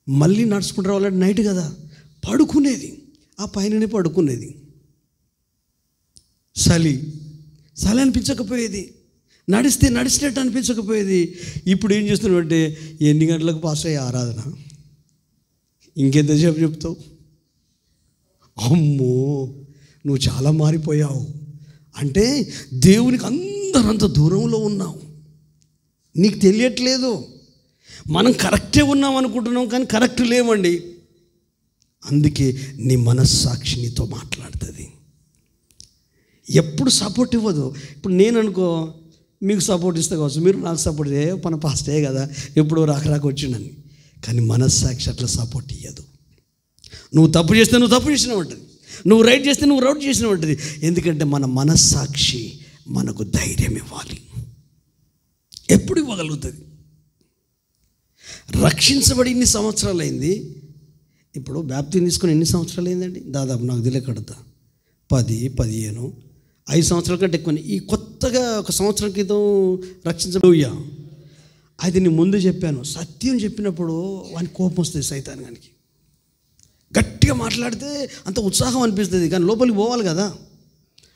మళ్ళీ నడుచుకుంటూ రావాలంటే నైట్ కదా, పడుకునేది. ఆ పైననే పడుకునేది. చలి అనిపించకపోయేది, నడిచినట్టు అనిపించకపోయేది. ఇప్పుడు ఏం చేస్తున్నావు? ఎన్ని గంటలకు పాస్ అయ్యే ఆరాధన, ఇంకెంతసేపు చెప్తావు? అమ్మో, నువ్వు చాలా మారిపోయావు. అంటే దేవునికి అందరంత దూరంలో ఉన్నావు, నీకు తెలియట్లేదు. మనం కరెక్టే ఉన్నాం అనుకుంటున్నాం, కానీ కరెక్ట్ లేవండి. అందుకే నీ మనస్సాక్షి నీతో మాట్లాడుతుంది. ఎప్పుడు సపోర్ట్ ఇవ్వదు. ఇప్పుడు నేను అనుకో, మీకు సపోర్ట్ ఇస్తే కావచ్చు, మీరు నాకు సపోర్ట్ మన పాస్టే కదా, ఎప్పుడో రాక వచ్చిండని. కానీ మనస్సాక్షి అట్లా సపోర్ట్ ఇవ్వదు. నువ్వు తప్పు చేస్తే నువ్వు తప్పు చేసినా ఉంటుంది, నువ్వు రైట్ చేస్తే నువ్వు రైట్ చేసినా ఉంటుంది. ఎందుకంటే మన మనస్సాక్షి మనకు ధైర్యం ఇవ్వాలి. ఎప్పుడు ఇవ్వగలుగుతుంది? రక్షించబడి ఇన్ని సంవత్సరాలు అయింది. ఇప్పుడు బ్యాప్తిని తీసుకుని ఎన్ని సంవత్సరాలు అయిందండి? దాదాపు నాకు తెలియకడతా 10, 15, 5 సంవత్సరాల కంటే ఎక్కువ. ఈ కొత్తగా 1 సంవత్సరం క్రితం రక్షించబోయా. అది నేను ముందు చెప్పాను. సత్యం చెప్పినప్పుడు వానికి కోపం వస్తుంది, సైతానికి. గట్టిగా మాట్లాడితే అంత ఉత్సాహం అనిపిస్తుంది, కానీ లోపలికి పోవాలి కదా.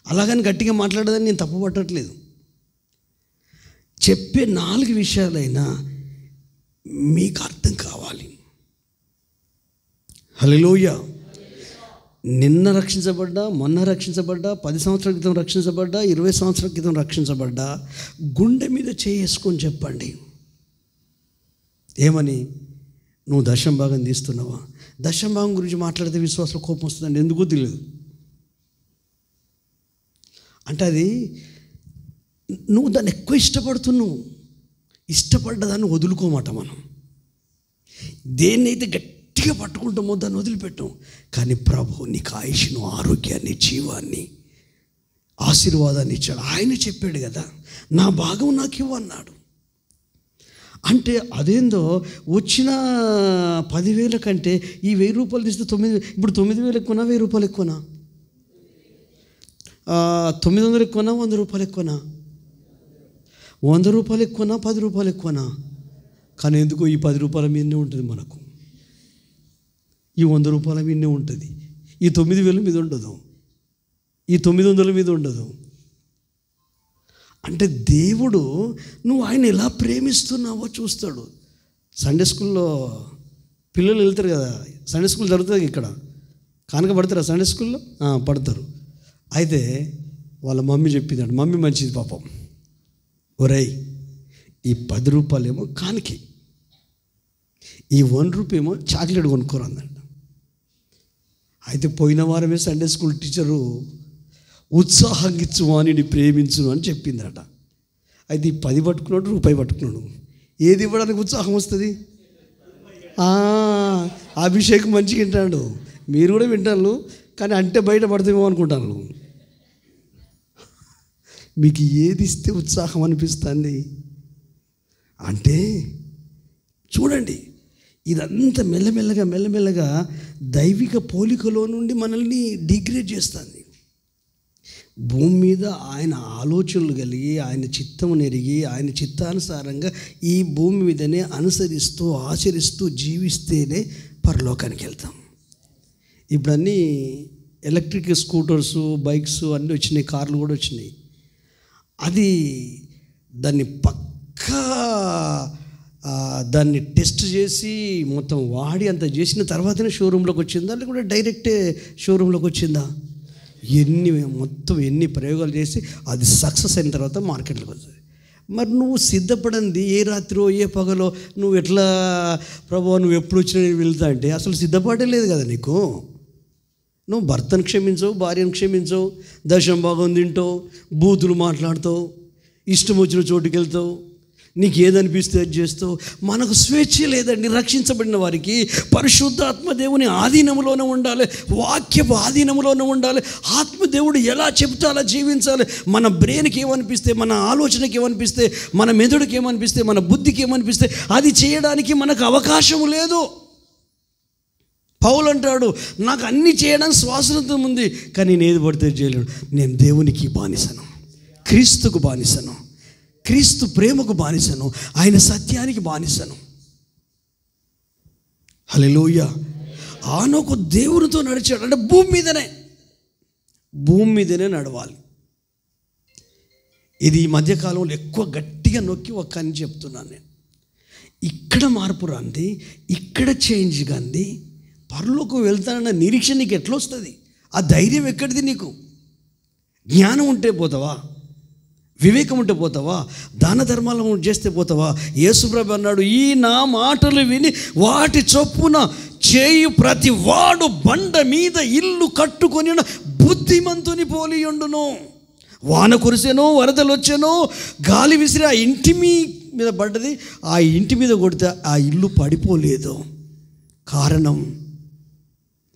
అలాగని గట్టిగా మాట్లాడదని నేను తప్పు పట్టట్లేదు. చెప్పే 4 విషయాలైనా మీకు అర్థం కావాలి. హల్లెలూయా. నిన్న రక్షించబడ్డా, మొన్న రక్షించబడ్డా, 10 సంవత్సరాల క్రితం రక్షించబడ్డా, 20 సంవత్సరాల క్రితం రక్షించబడ్డా, గుండె మీద చేసుకొని చెప్పండి. ఏమని? నువ్వు దశమ భాగం తీస్తున్నావా? దశమ భాగం గురించి మాట్లాడితే విశ్వాసంలో కోపం వస్తుందండి. ఎందుకో తెలియదు. అంటే అది నువ్వు దాన్ని ఎక్కువ ఇష్టపడుతున్నావు. ఇష్టపడ్డదాన్ని వదులుకోమాట మనం. దేన్నైతే గట్టిగా పట్టుకుంటామో దాన్ని వదిలిపెట్టాం. కానీ ప్రభు నీకు ఆయుష్ను, ఆరోగ్యాన్ని, జీవాన్ని, ఆశీర్వాదాన్ని ఇచ్చాడు. ఆయన చెప్పాడు కదా, నా భాగం నాకు ఇవ్వన్నాడు. అంటే అదేందో వచ్చిన 10,000 కంటే ఈ 1,000 రూపాయలు తీస్తే 9,000. ఇప్పుడు 9,000 ఎక్కువనా, 1,000 రూపాయలు ఎక్కువనా? 900 ఎక్కువనా, 100 రూపాయలు ఎక్కువనా? 100 రూపాయలు ఎక్కువనా, 10 రూపాయలు ఎక్కువనా? కానీ ఎందుకో ఈ 10 రూపాయల మీదనే ఉంటుంది మనకు, ఈ 100 రూపాయల మీదనే ఉంటుంది. ఈ 9,000 మీద ఉండదు, ఈ 900 మీద ఉండదు. అంటే దేవుడు నువ్వు ఆయన ఎలా ప్రేమిస్తున్నావో చూస్తాడు. సండే స్కూల్లో పిల్లలు వెళ్తారు కదా, సండే స్కూల్ జరుగుతుంది ఇక్కడ. కానుక పడతారా సండే స్కూల్లో? పడతారు. అయితే వాళ్ళ మమ్మీ చెప్పిందంట, మమ్మీ మంచిది పాపం, ఒరేయ్ ఈ 10 రూపాయలేమో కానుకే, ఈ 1 రూపాయి ఏమో చాక్లెట్ కొనుక్కోరు అందంట. అయితే పోయిన వారమే సండే స్కూల్ టీచరు ఉత్సాహంగిచ్చు వాణిని ప్రేమించును అని చెప్పిందట. అయితే ఈ 10 పట్టుకున్నాడు, రూపాయి పట్టుకున్నాడు, ఏది ఇవ్వడానికి ఉత్సాహం వస్తుంది? అభిషేక్ మంచిగా వింటాడు, మీరు కూడా వింటారు, కానీ అంటే బయట పడతామేమో అనుకుంటాను. మీకు ఏది ఇస్తే ఉత్సాహం అనిపిస్తుంది అంటే చూడండి, ఇదంతా మెల్లమెల్లగా దైవిక పోలికలో నుండి మనల్ని డిగ్రేడ్ చేస్తుంది. భూమి మీద ఆయన ఆలోచనలు కలిగి, ఆయన చిత్తము నెరిగి, ఆయన చిత్తానుసారంగా ఈ భూమి మీదనే అనుసరిస్తూ ఆచరిస్తూ జీవిస్తేనే పరలోకానికి వెళ్తాం. ఇప్పుడు అన్నీ ఎలక్ట్రిక్ స్కూటర్స్, బైక్స్ అన్నీ వచ్చినాయి, కార్లు కూడా వచ్చినాయి. అది దాన్ని పక్కా దాన్ని టెస్ట్ చేసి మొత్తం వాడి అంత చేసిన తర్వాతనే షోరూంలోకి వచ్చిందా, లేకుంటే డైరెక్టే షోరూంలోకి వచ్చిందా? ఎన్ని ప్రయోగాలు చేసి అది సక్సెస్ అయిన తర్వాత మార్కెట్లోకి వస్తుంది. మరి నువ్వు సిద్ధపడింది ఏ రాత్రో ఏ పగలో నువ్వు ఎట్లా ప్రభువా నువ్వు ఎప్పుడు వచ్చినా వెళ్తా అంటే అసలు సిద్ధపడే లేదు కదా నీకు. నువ్వు భర్తను క్షమించవు, భార్యను క్షమించవు, దశం భాగం తింటావు, బూతులు మాట్లాడతావు, ఇష్టం వచ్చిన చోటుకి వెళ్తావు, నీకు ఏదనిపిస్తే అది చేస్తావు. మనకు స్వేచ్ఛ లేదండి. రక్షించబడిన వారికి పరిశుద్ధాత్మదేవుని ఆధీనంలోనే ఉండాలి, వాక్యపు ఆధీనంలోనే ఉండాలి. ఆత్మదేవుడు ఎలా చెప్తే అలా జీవించాలి. మన బ్రెయిన్కి ఏమనిపిస్తే, మన ఆలోచనకి ఏమనిపిస్తే, మన మెదడుకి ఏమనిపిస్తే, మన బుద్ధికి ఏమనిపిస్తే అది చేయడానికి మనకు అవకాశం లేదు. పౌలు అంటాడు, నాకు అన్నీ చేయడానికి స్వాతంత్రం ఉంది, కానీ నేను ఏది పడితే చేయలేడు. నేను దేవునికి బానిసను, క్రీస్తుకు బానిసను, క్రీస్తు ప్రేమకు బానిసను, ఆయన సత్యానికి బానిసను. హల్లెలూయా. ఆనోకు దేవునితో నడిచాడు అంటే భూమి మీదనే నడవాలి. ఇది ఈ మధ్యకాలంలో ఎక్కువ గట్టిగా నొక్కి అని చెప్తున్నాను నేను. ఇక్కడ మార్పు రాంది, ఇక్కడ చేంజ్ కాంది, పరలోకం వెళ్తానన్న నిరీక్షణ నీకు ఎట్లా వస్తుంది? ఆ ధైర్యం ఎక్కడిది నీకు? జ్ఞానం ఉంటే పోతావా? వివేకం ఉంటే పోతావా? దాన ధర్మాలు చేస్తే పోతావా? యేసుప్రభు అన్నాడు, ఈ నా మాటలు విని వాటి చొప్పున చేయు ప్రతి వాడు బండ మీద ఇల్లు కట్టుకొని బుద్ధిమంతుని పోలియుండును. వాన కురిసెనో, వరదలు వచ్చానో, గాలి విసిరి ఆ ఇంటి మీద పడ్డది, ఆ ఇంటి మీద కొడితే ఆ ఇల్లు పడిపోలేదు. కారణం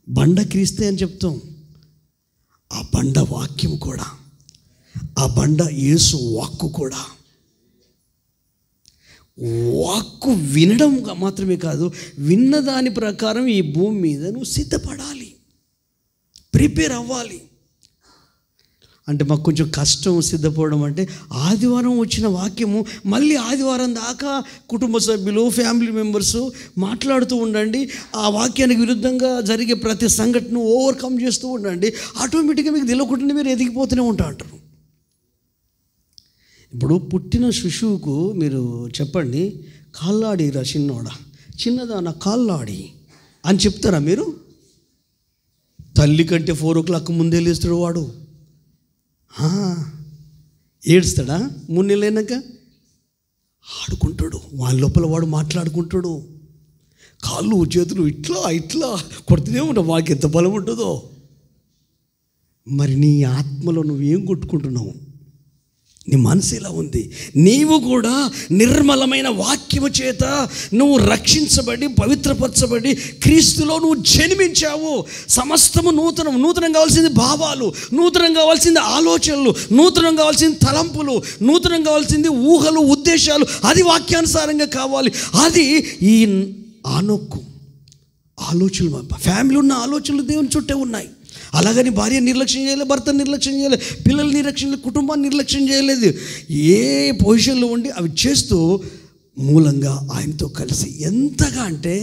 బండ క్రీస్తే అని చెప్తాం. ఆ బండ వాక్యం కూడా, ఆ బండ యేసు వాక్కు కూడా. వాక్కు వినడం మాత్రమే కాదు, విన్నదాని ప్రకారం ఈ భూమి మీద నువ్వు సిద్ధపడాలి, ప్రిపేర్ అవ్వాలి. అంటే మాకు కొంచెం కష్టం సిద్ధపడడం. అంటే ఆదివారం వచ్చిన వాక్యము మళ్ళీ ఆదివారం దాకా కుటుంబ సభ్యులు, ఫ్యామిలీ మెంబర్స్ మాట్లాడుతూ ఉండండి. ఆ వాక్యానికి విరుద్ధంగా జరిగే ప్రతి సంఘటన ఓవర్కమ్ చేస్తూ ఉండండి. ఆటోమేటిక్గా మీకు తెలియకుండా మీరు ఎదిగిపోతూనే ఉంటారు. ఇప్పుడు పుట్టిన శిశువుకు మీరు చెప్పండి, కాళ్ళాడిరా చిన్నదాన కాళ్ళాడి అని చెప్తారా మీరు? తల్లి కంటే 4 o'clock ముందే లేస్తాడు వాడు. ఏడుస్తాడా? 3 నెలలు అయినాక ఆడుకుంటాడు, వాళ్ళ లోపల వాడు మాట్లాడుకుంటాడు. కాళ్ళు చేతులు ఇట్లా కొడుతూనే ఉంటావు, వాడికి ఎంత బలం ఉంటుందో. మరి నీ ఆత్మలో నువ్వేం కొట్టుకుంటున్నావు? నీ మనసు ఎలా ఉంది? నీవు కూడా నిర్మలమైన వాక్యము చేత నువ్వు రక్షించబడి, పవిత్రపరచబడి, క్రీస్తులో నువ్వు జన్మించావు. సమస్తము నూతనం కావాల్సింది భావాలు, నూతనం కావాల్సింది ఆలోచనలు, నూతనం కావాల్సింది తలంపులు, నూతనం కావాల్సింది ఊహలు, ఉద్దేశాలు. అది వాక్యానుసారంగా కావాలి. అది ఈ ఆనోకు ఆలోచనలు, ఫ్యామిలీ ఉన్న ఆలోచనలు దేవుని చుట్టే ఉన్నాయి. అలాగని భార్య నిర్లక్ష్యం చేయలేదు, భర్త నిర్లక్ష్యం చేయలేదు, పిల్లలు నిర్లక్ష్యం చేయలేదు, కుటుంబాన్ని నిర్లక్ష్యం చేయలేదు. ఏ పొజిషన్లో ఉండి అవి చేస్తూ మూలంగా ఆయనతో కలిసి ఎంతగా అంటే,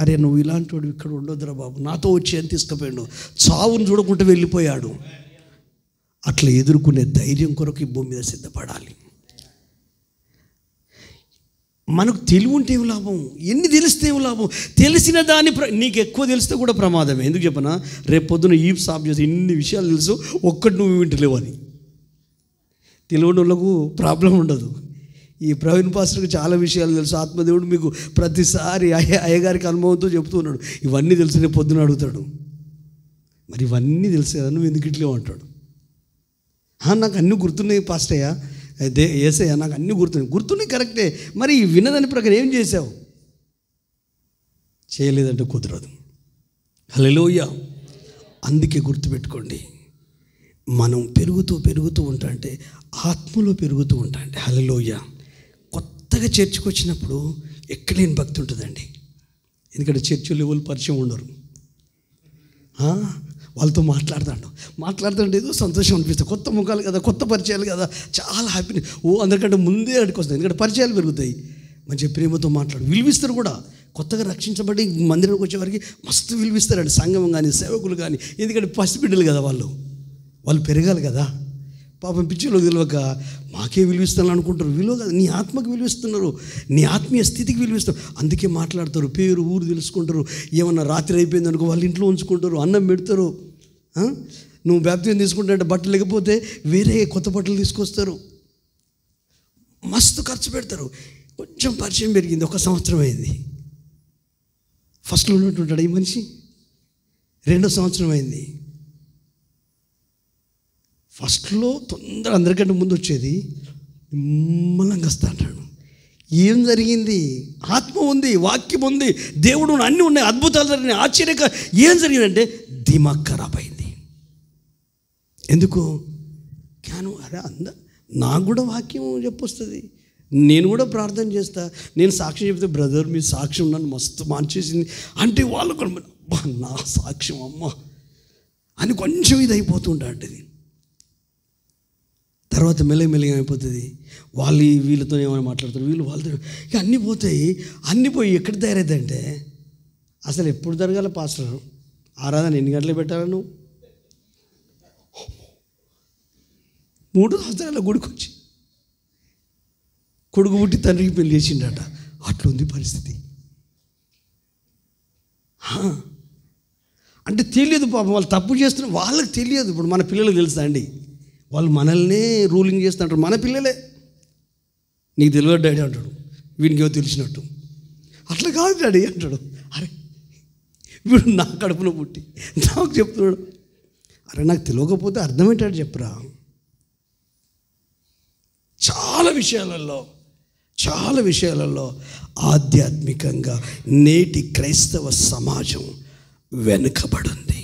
అరే నువ్వు ఇలాంటి వాడు ఇక్కడ ఉండొద్దురా బాబు, నాతో వచ్చి అని తీసుకుపోయాడు. చావును చూడకుండా వెళ్ళిపోయాడు. అట్లా ఎదుర్కొనే ధైర్యం కొరకు ఈ భూమి మీద సిద్ధపడాలి. మనకు తెలివి ఉంటే ఏం లాభం, ఎన్ని తెలిస్తే ఏం లాభం, తెలిసిన దాని నీకు ఎక్కువ తెలిస్తే కూడా ప్రమాదమే. ఎందుకు చెప్పనా, రేపు పొద్దున ఈ సాఫ్ చేసి ఇన్ని విషయాలు తెలుసు, ఒక్కటి నువ్వు వింటలేవు అని. తెలియని వాళ్ళకు ప్రాబ్లం ఉండదు. ఈ ప్రవీణ్ పాస్టర్కి చాలా విషయాలు తెలుసు. ఆత్మదేవుడు మీకు ప్రతిసారి అయ్యగారికి అనుభవంతో చెప్తున్నాడు, ఇవన్నీ తెలిసి రేపు పొద్దున అడుగుతాడు, మరి ఇవన్నీ తెలుసు కదా నువ్వు ఎందుకు ఇట్లేవు అంటాడు. నాకు అన్నీ గుర్తున్నాయి పాస్టయ్య, అయితే ఏసయ్యా నాకు అన్నీ గుర్తున్నాయి కరెక్టే, మరి విన్నదాని ప్రకారం ఏం చేసావు, చేయలేదంటే కుదరదు. హల్లెలూయా. అందుకే గుర్తుపెట్టుకోండి, మనం పెరుగుతూ ఉంటా అంటే ఆత్మలో పెరుగుతూ ఉంటా అంటే. హల్లెలూయా. కొత్తగా చర్చికి వచ్చినప్పుడు ఎక్కడలేని భక్తి ఉంటుందండి. ఎందుకంటే చర్చిలో ఎవరు పరిచయం ఉండరు. వాళ్ళతో మాట్లాడుతుంటే ఏదో సంతోషం అనిపిస్తుంది. కొత్త ముఖాలు కదా, కొత్త పరిచయాలు కదా, చాలా హ్యాపీనెస్. అందరికంటే ముందే అడికొస్తుంది, ఎందుకంటే పరిచయాలు పెరుగుతాయి. మంచి ప్రేమతో విలువిస్తారు కూడా. కొత్తగా రక్షించబడి మందిరంకి వచ్చేవారికి మస్తు విలువిస్తారండి, సంఘం కానీ సేవకులు కానీ. ఎందుకంటే పసిబిడ్డలు కదా, వాళ్ళు పెరగాలి కదా. పాపం పిచ్చిలో విలువక మాకే విలువిస్తాను అనుకుంటారు. విలువ కదా, నీ ఆత్మకు విలువిస్తున్నారు, నీ ఆత్మీయ స్థితికి విలువిస్తారు. అందుకే మాట్లాడతారు, పేరు ఊరు తెలుసుకుంటారు. ఏమన్నా రాత్రి అయిపోయింది అనుకో వాళ్ళ ఇంట్లో ఉంచుకుంటారు, అన్నం పెడతారు. నువ్వు బాప్తిజం తీసుకుంటే బట్టలు లేకపోతే వేరే కొత్త బట్టలు తీసుకొస్తారు. మస్తు ఖర్చు పెడతారు. కొంచెం పరిచయం పెరిగింది, 1 సంవత్సరం అయింది. ఫస్ట్లో ఉన్నట్టుంటాడు ఈ మనిషి. 2వ సంవత్సరం అయింది. ఫస్ట్లో తొందర అందరికంటే ముందు వచ్చేది, నిమ్మలంగా వస్తా అంటాడు. ఏం జరిగింది? ఆత్మ ఉంది, వాక్యం ఉంది, దేవుడు అన్నీ ఉన్నాయి, అద్భుతాలు జరిగినాయి, ఆశ్చర్యక. ఏం జరిగిందంటే దిమాగ్ ఖరాబ్ అయింది. ఎందుకు? నాకు కూడా వాక్యం చెప్పొస్తుంది, నేను కూడా ప్రార్థన చేస్తా, నేను సాక్ష్యం చెప్తే బ్రదర్ మీ సాక్ష్యం నన్ను మస్తు మార్చేసింది అంటే వాళ్ళు కూడా నా సాక్ష్యం అమ్మ అని కొంచెం ఇది అయిపోతుంటా అంటది. తర్వాత మెల్లగా అయిపోతుంది. వీళ్ళతో ఏమైనా మాట్లాడతారు, వాళ్ళతో ఇక అన్నీ పోతాయి. అన్నీ పోయి ఎక్కడ తయారైందంటే అసలు ఎప్పుడు జరగాల పాస్టర్ ఆరాధన ఎన్ని గంటలు పెట్టాలా నువ్వు? 3 సంవత్సరాల గుడికి వచ్చి కొడుకు పుట్టి తండ్రికి పెళ్లి చేసిండట. అట్లుంది పరిస్థితి. అంటే తెలియదు పాపం, వాళ్ళు తప్పు చేస్తున్నారు, వాళ్ళకి తెలియదు. ఇప్పుడు మన పిల్లలకు తెలుసా అండి? వాళ్ళు మనల్నే రూలింగ్ చేస్తుంటారు. మన పిల్లలే నీకు తెలియదు డాడీ అంటాడు, వీనికి ఏమో తెలిసినట్టు. అట్లా కాదు డాడీ అంటాడు. అరే వీడు నా కడుపులో పుట్టి నాకు చెప్తున్నాడు. అరే నాకు తెలియకపోతే అర్థమేంటాడు చెప్పరా. చాలా విషయాలలో ఆధ్యాత్మికంగా నేటి క్రైస్తవ సమాజం వెనుకబడింది.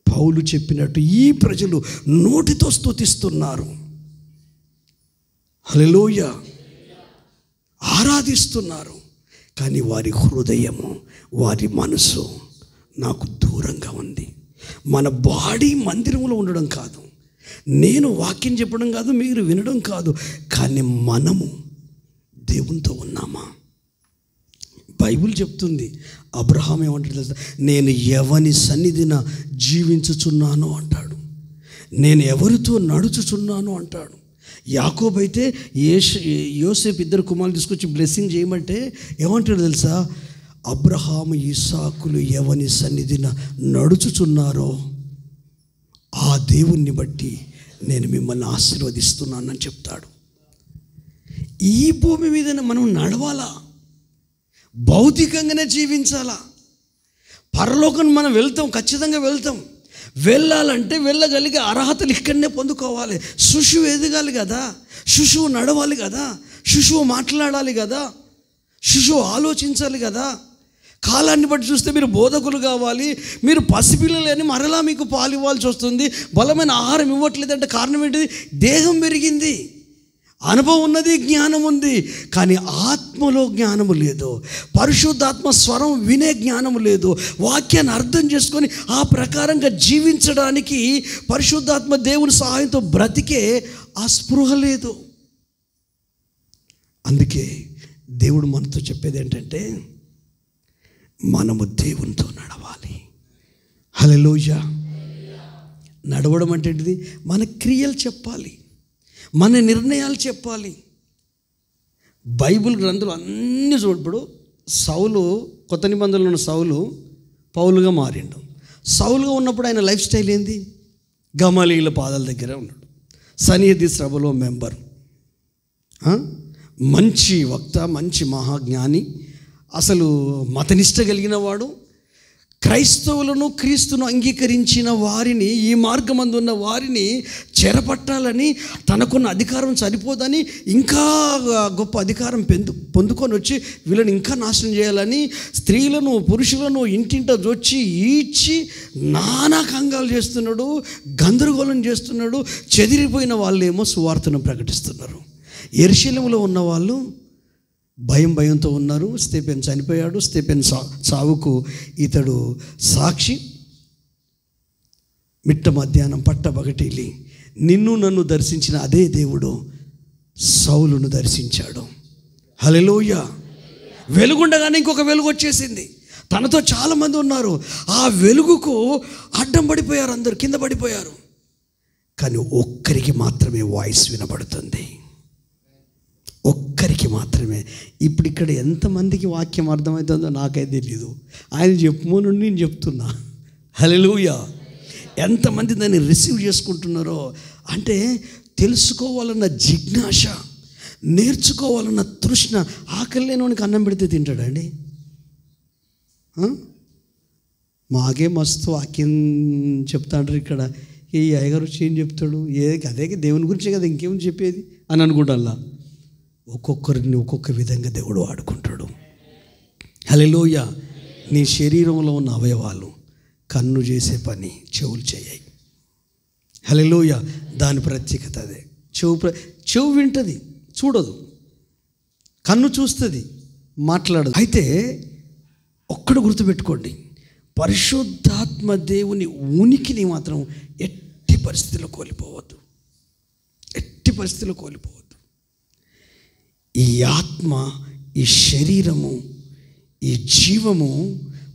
పౌలు చెప్పినట్టు ఈ ప్రజలు నోటితో స్తుతిస్తున్నారు, హల్లెలూయా, ఆరాధిస్తున్నారు, కానీ వారి హృదయము, వారి మనసు నాకు దూరంగా ఉంది. మన బాడీ మందిరంలో ఉండడం కాదు, నేను వాక్యం చెప్పడం కాదు, మీరు వినడం కాదు, కానీ మనము దేవునితో ఉన్నామా? బైబిల్ చెప్తుంది, అబ్రహాం ఏమంటాడు తెలుసా? నేను ఎవని సన్నిధిన జీవించుచున్నాను అంటాడు, నేను ఎవరితో నడుచుచున్నాను అంటాడు. యాకోబు అయితే యోసేపు 2 కుమారులు తీసుకొచ్చి బ్లెస్సింగ్ చేయమంటే ఏమంటాడు తెలుసా? అబ్రహాము ఇస్సాకులు ఎవని సన్నిధిన నడుచుచున్నారో ఆ దేవుణ్ణి బట్టి నేను మిమ్మల్ని ఆశీర్వదిస్తున్నానని చెప్తాడు. ఈ భూమి మీద మనం నడవాలా, భౌతికంగానే జీవించాలా. పరలోకం మనం వెళ్తాం, ఖచ్చితంగా వెళ్తాం. వెళ్ళాలంటే వెళ్ళగలిగే అర్హతలు ఇక్కడనే పొందుకోవాలి. శిశువు ఎదగాలి కదా, శిశువు నడవాలి కదా, శిశువు మాట్లాడాలి కదా, శిశువు ఆలోచించాలి కదా. కాలాన్ని బట్టి చూస్తే మీరు బోధకులు కావాలి, మీరు పసిపిల్లలని మరలా మీకు పాలు ఇవ్వాల్సి వస్తుంది. బలమైన ఆహారం ఇవ్వట్లేదంటే కారణం ఏంటిది? దేహం పెరిగింది, అనుభవం ఉన్నది, జ్ఞానం ఉంది, కానీ ఆత్మలో జ్ఞానము లేదు. పరిశుద్ధాత్మ స్వరం వినే జ్ఞానము లేదు. వాక్యాన్ని అర్థం చేసుకొని ఆ ప్రకారంగా జీవించడానికి పరిశుద్ధాత్మ దేవుని సహాయంతో బ్రతికే ఆ స్పృహ లేదు. అందుకే దేవుడు మనతో చెప్పేది ఏంటంటే మనము దేవునితో నడవాలి. హల్లెలూయా. నడవడం అంటే ఏంటిది? మన క్రియలు చెప్పాలి, మన నిర్ణయాలు చెప్పాలి. బైబిల్ గ్రంథాలు అన్నీ చూడప్పుడు సౌలు, కొత్త నిబంధనలో ఉన్న సౌలు పౌలుగా మారిండు. సౌలుగా ఉన్నప్పుడు ఆయన లైఫ్ స్టైల్ ఏంది? గమలీయుల పాదాల దగ్గర ఉన్నాడు. సన్నిధి సభలో మెంబర్, మంచి వక్త, మంచి మహాజ్ఞాని, అసలు మతనిష్ట కలిగిన వాడు. క్రైస్తవులను, క్రీస్తును అంగీకరించిన వారిని, ఈ మార్గమందు ఉన్న వారిని చెరపట్టాలని, తనకున్న అధికారం సరిపోదని ఇంకా గొప్ప అధికారం పొందుకొని వచ్చి వీళ్ళని ఇంకా నాశనం చేయాలని స్త్రీలను, పురుషులను ఇంటింట వచ్చి ఈడ్చి నానా కంగాలు చేస్తున్నాడు, గందరగోళం చేస్తున్నాడు. చెదిరిపోయిన వాళ్ళేమో సువార్తను ప్రకటిస్తున్నారు. యెరూషలేములో ఉన్న వాళ్ళు భయంతో ఉన్నారు. స్టెఫెన్ చనిపోయాడు. స్టెఫెన్ సావుకు ఇతడు సాక్షి. మిట్ట మధ్యాహ్నం పట్టపగటిల్లి నిన్ను నన్ను దర్శించిన అదే దేవుడు సౌలును దర్శించాడు. హల్లెలూయా. వెలుగుండగానే ఇంకొక వెలుగు వచ్చేసింది. తనతో చాలామంది ఉన్నారు. ఆ వెలుగుకు అడ్డం పడిపోయారు, అందరు కింద పడిపోయారు. కానీ ఒక్కరికి మాత్రమే వాయిస్ వినబడుతుంది, ఒక్కరికి మాత్రమే. ఇప్పుడు ఇక్కడ ఎంతమందికి వాక్యం అర్థమవుతుందో నాకైతే తెలీదు. ఆయన చెప్పుమని నేను చెప్తున్నా. హల్లెలూయా. ఎంతమంది దాన్ని రిసీవ్ చేసుకుంటున్నారో, అంటే తెలుసుకోవాలన్న జిజ్ఞాస, నేర్చుకోవాలన్న తృష్ణ. ఆకలి లేనివానికి అన్నం పెడితే తింటాడండి? మాకే మస్తు వాక్యం చెప్తాంటారు ఇక్కడ. ఈ అయ్యగారు వచ్చి ఏం చెప్తాడు? అదే దేవుని గురించే కదా, ఇంకేం చెప్పేది అని అనుకుంటా. ఒక్కొక్కరిని ఒక్కొక్క విధంగా దేవుడు వాడుకుంటాడు. హల్లెలూయా. నీ శరీరంలో ఉన్న అవయవాలు, కన్ను చేసే పని చెవులు చేయాయి. హల్లెలూయా. దాని ప్రత్యేకత అదే. చెవు వింటుంది, చూడదు. కన్ను చూస్తుంది, మాట్లాడదు. అయితే ఒక్కడు గుర్తుపెట్టుకోండి, పరిశుద్ధాత్మ దేవుని ఉనికిని మాత్రం ఎట్టి పరిస్థితుల్లో కోల్పోవద్దు, ఎట్టి పరిస్థితుల్లో కోల్పోవద్దు. ఈ ఆత్మ, ఈ శరీరము, ఈ జీవము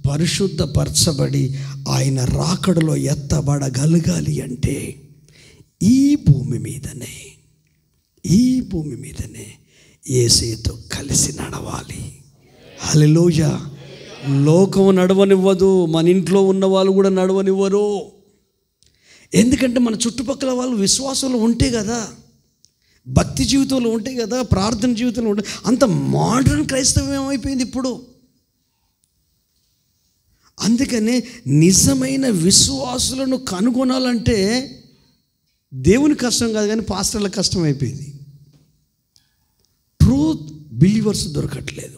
పరిశుద్ధపరచబడి ఆయన రాకడలో ఎత్తబడగలగాలి అంటే ఈ భూమి మీదనే యేసుతో కలిసి నడవాలి. హల్లెలూయా. లోకం నడవనివ్వదు, మన ఇంట్లో ఉన్న వాళ్ళు కూడా నడవనివ్వరు. ఎందుకంటే మన చుట్టుపక్కల వాళ్ళు విశ్వాసంలో ఉంటే కదా, భక్తి జీవితంలో ఉంటే కదా, ప్రార్థన జీవితంలో ఉంటే. అంత మోడర్న్ క్రైస్తవం ఏమైపోయింది ఇప్పుడు. అందుకనే నిజమైన విశ్వాసులను కనుగొనాలంటే దేవుని కష్టం కాదు, కానీ పాస్టర్ల కష్టం అయిపోయింది. ట్రూత్ బిలీవర్స్ దొరకట్లేదు.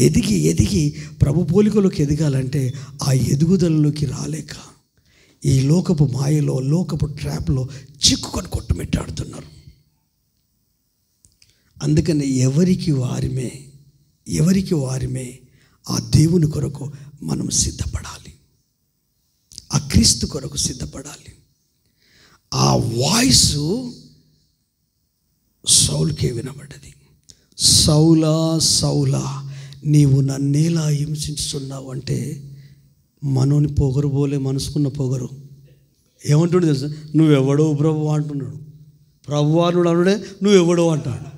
ఎదిగి ప్రభు పోలికలోకి ఎదగాలంటే ఆ ఎదుగుదలలోకి రాలేక ఈ లోకపు మాయలో, లోకపు ట్రాప్లో చిక్కుకొని కొట్టుమిట్టాడుతున్నారు. అందుకని ఎవరికి వారిమే ఆ దేవుని కొరకు మనం సిద్ధపడాలి, ఆ క్రీస్తు కొరకు సిద్ధపడాలి. ఆ వాయిస్ సౌలుకే వినబడ్డది. సౌలా సౌలా, నీవు నన్నేలా హింసించుతున్నావు అంటే, మనోని పొగరు పోలే, మనసుకున్న పొగరు. ఏమంటుండే తెలుసా? నువ్వెవడో ప్రభు అంటున్నాడు. ప్రభు అనుడు అనుడే నువ్వెవడో అంటాడు.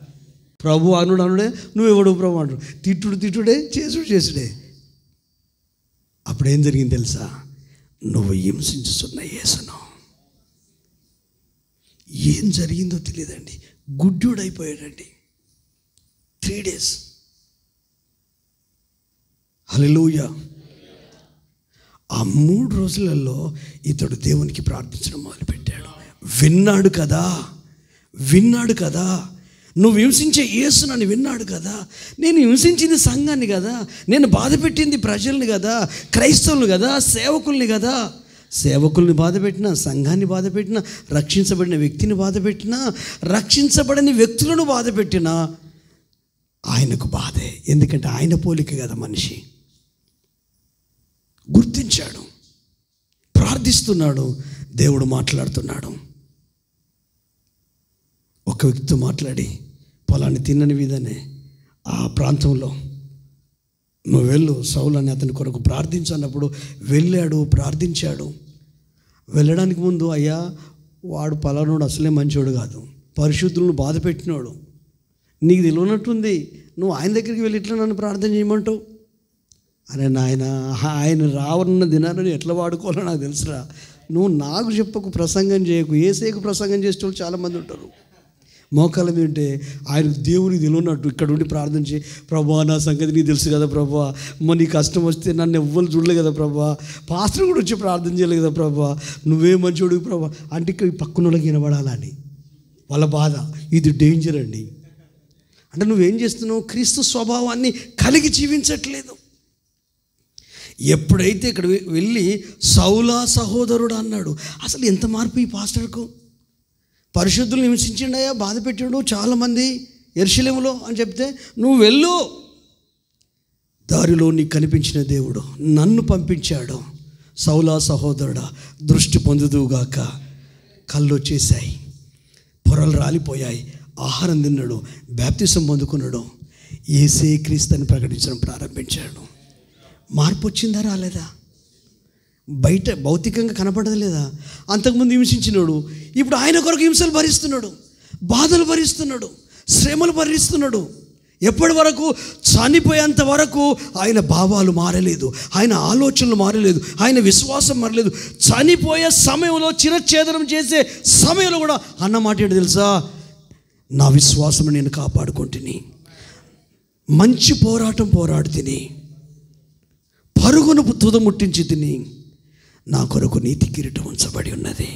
ప్రభు అనుడు అనుడే నువ్వెవడో ప్రభు అంటాడు. తిట్టుడే, చేసుడే. అప్పుడేం జరిగింది తెలుసా? నువ్వు హింసించుతున్న యేసును. ఏం జరిగిందో తెలియదండి. గుడ్డుడైపోయాడండి 3 days. హల్లెలూయా. ఆ 3 రోజులలో ఇతడు దేవునికి ప్రార్థించడం మొదలుపెట్టాడు. విన్నాడు కదా, నువ్వు హింసించే యేసు నన్ను విన్నాడు కదా, నేను హింసించింది సంఘాన్ని కదా, నేను బాధ పెట్టింది ప్రజల్ని కదా, క్రైస్తవులు కదా, సేవకుల్ని కదా. సేవకుల్ని బాధపెట్టినా, సంఘాన్ని బాధపెట్టినా, రక్షించబడిన వ్యక్తిని బాధపెట్టినా, రక్షించబడని వ్యక్తులను బాధపెట్టినా ఆయనకు బాధే. ఎందుకంటే ఆయన పోలిక కదా మనిషి. గుర్తించాడు, ప్రార్థిస్తున్నాడు, దేవుడు మాట్లాడుతున్నాడు. ఒక వ్యక్తితో మాట్లాడి, పొలాన్ని తిన్నని విధనే ఆ ప్రాంతంలో నువ్వు వెళ్ళు, సౌలు అని అతని కొరకు ప్రార్థించన్నప్పుడు వెళ్ళాడు, ప్రార్థించాడు. వెళ్ళడానికి ముందు, అయ్యా వాడు పలానోడు అసలే మంచోడు కాదు, పరిశుద్ధులను బాధ పెట్టినోడు, నీకు తెలియనట్టుంది, నువ్వు ఆయన దగ్గరికి వెళ్ళి ఇట్లా నన్ను ప్రార్థన చేయమంటావు. అరే నాయన, ఆయన రావన్న దినాన్ని ఎట్లా వాడుకోవాలో నాకు తెలుసురా. నువ్వు నాకు చెప్పకు, ప్రసంగం చేయకు. ఏసేకు ప్రసంగం చేసేవాళ్ళు చాలామంది ఉంటారు. మోకాల మీద ఉంటే ఆయన దేవునికి తెలియనట్టు ఇక్కడ ఉండి ప్రార్థన చేయి. ప్రభా నా సంగతి నీకు తెలుసు కదా ప్రభా, నీ కష్టం వస్తే నన్ను ఎవ్వరు చూడలే కదా ప్రభా, పాస్టర్ కూడా వచ్చి ప్రార్థన చేయలేదు కదా ప్రభా, నువ్వే మంచోడు ప్రభా అంటే పక్కన వాళ్ళకి వినబడాలని వాళ్ళ బాధ. ఇది డేంజర్ అండి. అంటే నువ్వేం చేస్తున్నావు? క్రీస్తు స్వభావాన్ని కలిగి జీవించట్లేదు. ఎప్పుడైతే ఇక్కడ వెళ్ళి సౌలా సహోదరుడు అన్నాడు, అసలు ఎంత మార్పు ఈ పాస్టర్కు. పరిశుద్ధులు హింసించిండయా, బాధ పెట్టాడు చాలామంది యెరూషలేములో అని చెప్తే, నువ్వు వెళ్ళు, దారిలో నీకు కనిపించిన దేవుడు నన్ను పంపించాడు. సౌలా సహోదరుడా, దృష్టి పొందుదువుగాక. కళ్ళు వచ్చేసాయి, పొరలు రాలిపోయాయి, ఆహారం తిన్నాడు, బాప్తిసం పొందుకున్నాడు, యేసే క్రీస్తుని ప్రకటించడం ప్రారంభించాడు. మార్పు వచ్చిందా రాలేదా? బయట భౌతికంగా కనపడదు లేదా? అంతకుముందు హింసించినాడు, ఇప్పుడు ఆయన కొరకు హింసలు భరిస్తున్నాడు, బాధలు భరిస్తున్నాడు, శ్రమలు భరిస్తున్నాడు. ఎప్పటి వరకు? చనిపోయేంత వరకు ఆయన భావాలు మారలేదు, ఆయన ఆలోచనలు మారలేదు, ఆయన విశ్వాసం మారలేదు. చనిపోయే సమయంలో, చిరఛేదనం చేసే సమయంలో కూడా అన్నమాట ఏంటి తెలుసా? నా విశ్వాసం నేను కాపాడుకుంటుని, మంచి పోరాటం పోరాడుతిని, పరుగును తుదముట్టించి తిని, నా కొరకు నీతి కిరీటం ఉంచబడి ఉన్నది.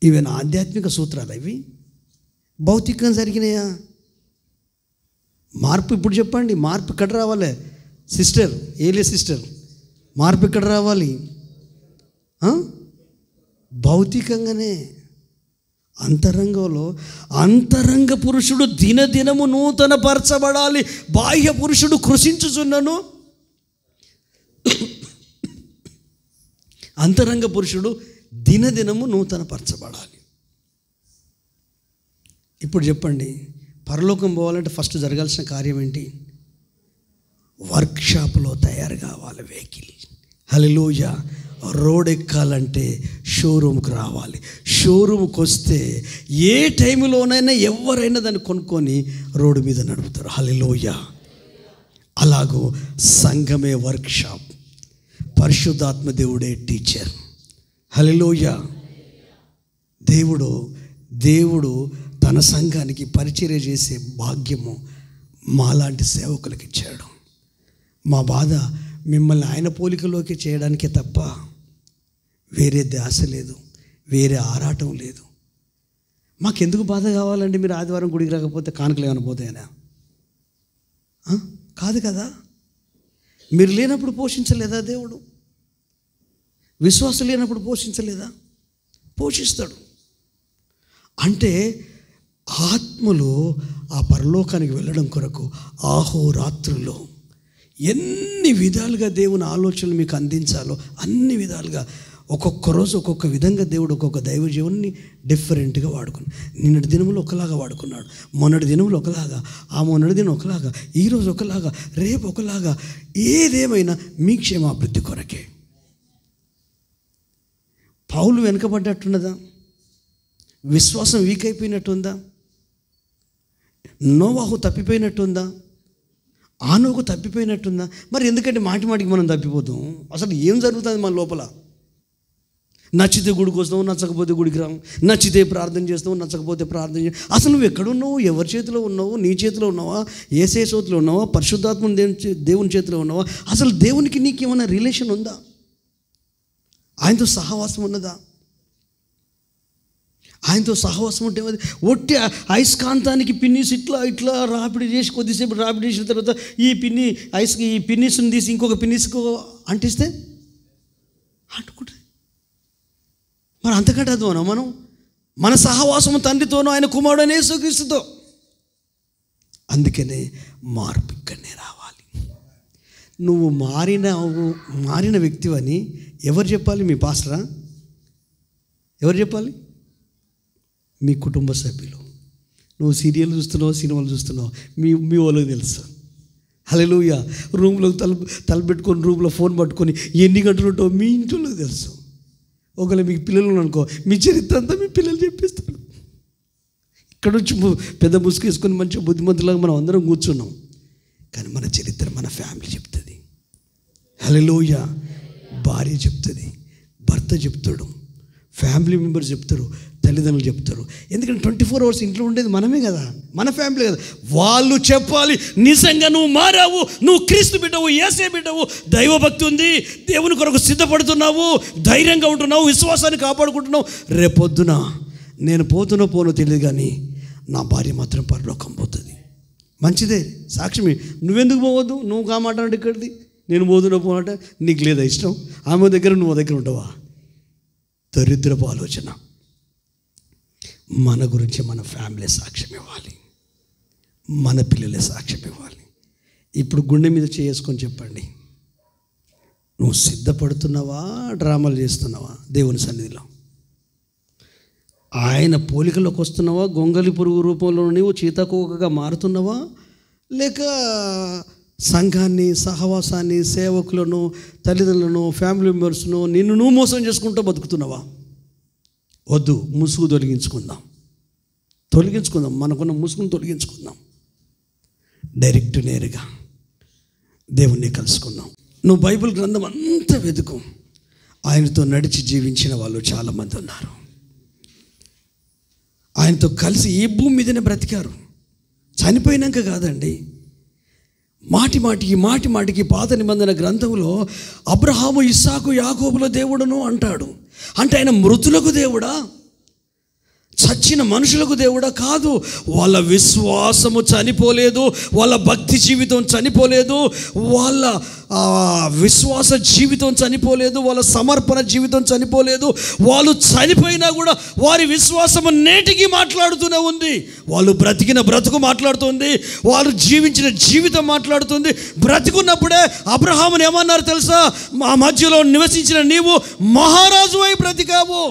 ఇవి నా ఆధ్యాత్మిక సూత్రాలు. ఇవి భౌతికంగా జరిగినాయా? మార్పు ఇప్పుడు చెప్పండి, మార్పు ఇక్కడ రావాలి. సిస్టర్, ఏలే సిస్టర్, మార్పు ఇక్కడ రావాలి. భౌతికంగానే, అంతరంగంలో. అంతరంగ పురుషుడు దినదినము నూతన పరచబడాలి. బాహ్య పురుషుడు కృషించుచున్నను, అంతరంగ పురుషుడు దినదినము నూతన పరచబడాలి. ఇప్పుడు చెప్పండి, పరలోకం పోవాలంటే ఫస్ట్ జరగాల్సిన కార్యం ఏంటి? వర్క్షాప్లో తయారు కావాలి వెహికల్. హల్లెలూయా. రోడ్ ఎక్కాలంటే షోరూమ్కి రావాలి. షోరూమ్కి వస్తే ఏ టైంలోనైనా ఎవరైనా దాన్ని కొనుక్కొని రోడ్డు మీద నడుపుతారు. హల్లెలూయా. అలాగూ సంఘమే వర్క్షాప్, పరిశుద్ధాత్మ దేవుడే టీచర్. హల్లెలూయా. దేవుడు తన సంఘానికి పరిచర్య చేసే భాగ్యము మాలాంటి సేవకులకు ఇచ్చాడు. మా బాధ మిమ్మల్ని ఆయన పోలికలోకి చేయడానికే తప్ప వేరే ధ్యాస లేదు, వేరే ఆరాటం లేదు. మాకెందుకు బాధ కావాలండి? మీరు ఆదివారం గుడికి రాకపోతే కానుకలు ఏమైనా పోతాయనా? కాదు కదా. మీరు లేనప్పుడు పోషించలేదా దేవుడు? విశ్వాసం లేనప్పుడు పోషించలేదా? పోషిస్తాడు. అంటే ఆత్మలో ఆ పరలోకానికి వెళ్ళడం కొరకు ఆహోరాత్రుల్లో ఎన్ని విధాలుగా దేవుని ఆలోచనలు మీకు అందించాలో అన్ని విధాలుగా ఒక్కొక్క రోజు ఒక్కొక్క విధంగా దేవుడు ఒక్కొక్క దైవజీవుని డిఫరెంట్గా వాడుకున్నాడు. నిన్నటి దినములు ఒకలాగా వాడుకున్నాడు, మొన్నటి దినములు ఒకలాగా, ఆ మొన్నటి దినం ఒకలాగా, ఈరోజు ఒకలాగా, రేపు ఒకలాగా. ఏదేమైనా మీ క్షేమాభివృద్ధి కొరకే. పౌలు వెనుకబడ్డట్టున్నదా? విశ్వాసం వీక్ అయిపోయినట్టుందా? నోవాహు తప్పిపోయినట్టుందా? ఆనోకు తప్పిపోయినట్టుందా? మరి ఎందుకంటే మాటికి మనం తప్పిపోతాం. అసలు ఏం జరుగుతుంది మన లోపల? నచ్చితే గుడికి వస్తావు, నచ్చకపోతే గుడికి రావు, నచ్చితే ప్రార్థన చేస్తావు, నచ్చకపోతే ప్రార్థన చేస్తావు. అసలు నువ్వు ఎక్కడున్నావు? ఎవరి చేతిలో ఉన్నావు? నీ చేతిలో ఉన్నావా? యేసే చేతిలో ఉన్నావా? పరిశుద్ధాత్మ దేవుని చేతిలో ఉన్నావా? అసలు దేవునికి నీకు ఏమైనా రిలేషన్ ఉందా? ఆయనతో సహవాసం ఉన్నదా? ఆయనతో సహవాసం ఉంటే ఒట్టి అయస్కాంతానికి పిన్నిస్ ఇట్లా రాపిడి చేసి కొద్దిసేపు రాపిడి చేసిన తర్వాత ఈ పిన్నిస్ని తీసి ఇంకొక పిన్నిస్కు అంటిస్తే అంటుకుంటుంది. మరి అంతకంటే అదోనా మనం? మన సహవాసము తండ్రితోనూ ఆయన కుమారుడైన యేసుక్రీస్తుతో. అందుకనే మార్పు ఇక్కడనే రావాలి. నువ్వు మారిన వ్యక్తివని ఎవరు చెప్పాలి? మీ పాస్టరా? ఎవరు చెప్పాలి? మీ కుటుంబ సభ్యులు. నువ్వు సీరియల్ చూస్తున్నావు, సినిమాలు చూస్తున్నావు, మీ వాళ్ళకి తెలుసు. హల్లెలూయా. రూమ్లో తలపెట్టుకొని రూమ్లో ఫోన్ పట్టుకొని ఎన్ని గంటలు ఉంటావు మీ ఇంట్లో తెలుసు. ఒకవేళ మీకు పిల్లలు అనుకో, మీ చరిత్ర అంతా మీ పిల్లలు చెప్పిస్తారు. ఇక్కడ నుంచి పెద్ద ముసుగు వేసుకొని మంచిగా బుద్ధిమంతులాగా మనం అందరం కూర్చున్నాం. కానీ మన చరిత్ర మన ఫ్యామిలీ చెప్తుంది. హల్లెలూయా. భార్య చెప్తుంది, భర్త చెప్తాడు, ఫ్యామిలీ మెంబర్స్ చెప్తారు, తల్లిదండ్రులు చెప్తారు. ఎందుకంటే 24 hours ఇంట్లో ఉండేది మనమే కదా, మన ఫ్యామిలీ కదా. వాళ్ళు చెప్పాలి, నిజంగా నువ్వు మారావు, నువ్వు క్రీస్తు బిడ్డవు, యేసే బిడ్డవు, దైవభక్తి ఉంది, దేవుని కొరకు సిద్ధపడుతున్నావు, ధైర్యంగా ఉంటున్నావు, విశ్వాసాన్ని కాపాడుకుంటున్నావు. రేపొద్దున నేను పోనో తెలియదు కానీ నా భార్య మాత్రం పరలోకం పోతుంది. మంచిదే, సాక్ష్యమే. నువ్వెందుకు పోవద్దు? నువ్వు కామాటాడు ఇక్కడిది, నేను పోనట నీకు లేదా ఇష్టం? ఆమె దగ్గర నువ్వు దగ్గర ఉంటావా? దరిద్రపు ఆలోచన. మన గురించి మన ఫ్యామిలీ సాక్ష్యం ఇవ్వాలి, మన పిల్లలే సాక్ష్యం ఇవ్వాలి. ఇప్పుడు గుండె మీద చేసుకొని చెప్పండి, నువ్వు సిద్ధపడుతున్నావా, డ్రామాలు చేస్తున్నావా? దేవుని సన్నిధిలో ఆయన పోలికలోకి వస్తున్నావా? గొంగలి పురుగు రూపంలో నీవు చీతకోకగా మారుతున్నావా? లేక సంఘాన్ని, సహవాసాన్ని, సేవకులను, తల్లిదండ్రులను, ఫ్యామిలీ మెంబర్స్ను నిన్ను నువ్వు మోసం చేసుకుంటూ బతుకుతున్నావా? వద్దు, ముసుగు తొలగించుకుందాం. మనకున్న ముసుగును తొలగించుకుందాం. డైరెక్ట్ నేరుగా దేవుణ్ణి కలుసుకుందాం. నువ్వు బైబిల్ గ్రంథం అంతా వెతుకు, ఆయనతో నడిచి జీవించిన వాళ్ళు చాలామంది ఉన్నారు. ఆయనతో కలిసి ఈ భూమి మీదనే బ్రతికారు. చనిపోయినాక కాదండి, మాటిమాటికి పాత నిబంధన గ్రంథంలో అబ్రహాము, ఇస్సాకు, యాకోబుల దేవుడును అంటాడు. అంటే ఆయన మృతులకు దేవుడా, చచ్చిన మనుషులకు దేవుడా? కాదు. వాళ్ళ విశ్వాసము చనిపోలేదు, వాళ్ళ భక్తి జీవితం చనిపోలేదు, వాళ్ళ విశ్వాస జీవితం చనిపోలేదు, వాళ్ళ సమర్పణ జీవితం చనిపోలేదు. వాళ్ళు చనిపోయినా కూడా వారి విశ్వాసము నేటికి మాట్లాడుతూనే ఉంది. వాళ్ళు బ్రతికిన బ్రతుకు మాట్లాడుతుంది, వాళ్ళు జీవించిన జీవితం మాట్లాడుతుంది. బ్రతికున్నప్పుడే అబ్రహాముని ఏమన్నారు తెలుసా? మా మధ్యలో నివసించిన నీవు మహారాజు అయి బ్రతికావు.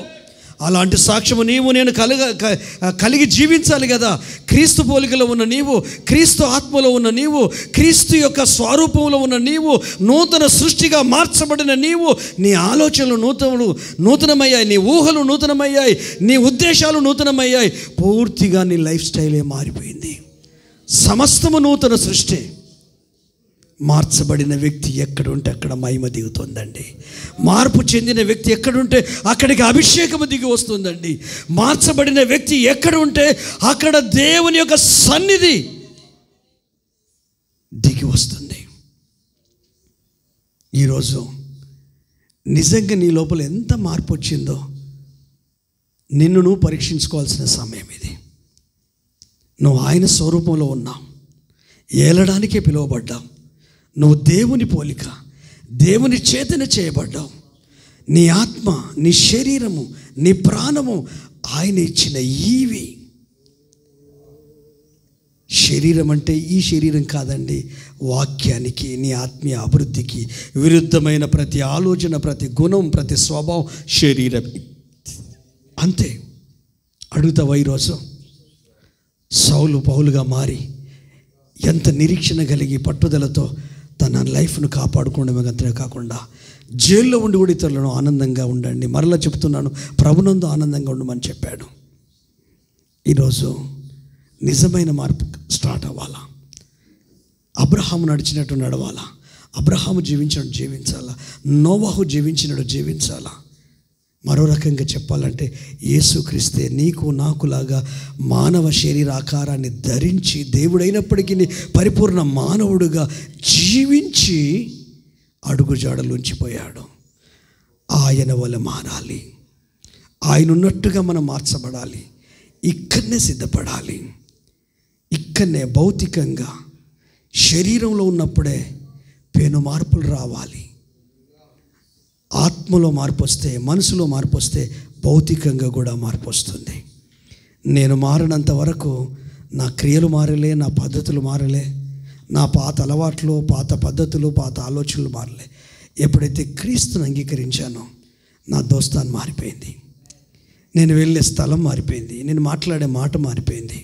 అలాంటి సాక్ష్యము నీవు నేను కలిగి జీవించాలి కదా. క్రీస్తు పోలికలో ఉన్న నీవు, క్రీస్తు ఆత్మలో ఉన్న నీవు, క్రీస్తు యొక్క స్వరూపంలో ఉన్న నీవు, నూతన సృష్టిగా మార్చబడిన నీవు, నీ ఆలోచనలు నూతనమయ్యాయి, నీ ఊహలు నూతనమయ్యాయి, నీ ఉద్దేశాలు నూతనమయ్యాయి. పూర్తిగా నీ లైఫ్ స్టైలే మారిపోయింది. సమస్తము నూతన సృష్టి. మార్చబడిన వ్యక్తి ఎక్కడుంటే అక్కడ మహిమ దిగుతుందండి. మార్పు చెందిన వ్యక్తి ఎక్కడుంటే అక్కడికి అభిషేకము దిగి వస్తుందండి. మార్చబడిన వ్యక్తి ఎక్కడ ఉంటే అక్కడ దేవుని యొక్క సన్నిధి దిగి వస్తుంది. ఈరోజు నిజంగా నీ లోపల ఎంత మార్పు వచ్చిందో నిన్ను నువ్వు పరీక్షించుకోవాల్సిన సమయం ఇది. నువ్వు ఆయన స్వరూపంలో ఉన్నావు, ఏలడానికే పిలువబడ్డావు. నువ్వు దేవుని పోలిక, దేవుని చేతన చేయబడ్డావు. నీ ఆత్మ, నీ శరీరము, నీ ప్రాణము ఆయన ఇచ్చిన ఈవి. శరీరం అంటే ఈ శరీరం కాదండి, వాక్యానికి, నీ ఆత్మీయ అభివృద్ధికి విరుద్ధమైన ప్రతి ఆలోచన, ప్రతి గుణం, ప్రతి స్వభావం శరీరం అంతే. అడుగుతావా ఈరోజు? సౌలు పౌలుగా మారి ఎంత నిరీక్షణ కలిగి పట్టుదలతో తన లైఫ్ను కాపాడుకోవడమే అంతే కాకుండా జైల్లో ఉండి కూడా ఇతరులను ఆనందంగా ఉండండి, మరలా చెప్తున్నాను, ప్రభునందు ఆనందంగా ఉండమని చెప్పాడు. ఈరోజు నిజమైన మార్పు స్టార్ట్ అవ్వాలా? అబ్రహాము నడిచినట్టు నడవాలా? అబ్రహాము జీవించినట్టు జీవించాలా? నోవాహు జీవించినట్టు జీవించాలా? మరో రకంగా చెప్పాలంటే యేసుక్రీస్తే నీకు నాకులాగా మానవ శరీర ఆకారాన్ని ధరించి దేవుడైనప్పటికీ పరిపూర్ణ మానవుడుగా జీవించి అడుగుజాడలు ఉంచిపోయాడు. ఆయన వల్ల మారాలి, ఆయన ఉన్నట్టుగా మనం మార్చబడాలి. ఇక్కడనే సిద్ధపడాలి, ఇక్కడనే భౌతికంగా శరీరంలో ఉన్నప్పుడే పెను మార్పులు రావాలి. ఆత్మలో మార్పు వస్తే, మనసులో మార్పు వస్తే భౌతికంగా కూడా మార్పు వస్తుంది. నేను మారినంత వరకు నా క్రియలు మారలే, నా పద్ధతులు మారలే, నా పాత అలవాట్లు, పాత పద్ధతులు, పాత ఆలోచనలు మారలే. ఎప్పుడైతే క్రీస్తుని అంగీకరించానో నా దోస్తాను మారిపోయింది, నేను వెళ్ళే స్థలం మారిపోయింది, నేను మాట్లాడే మాట మారిపోయింది.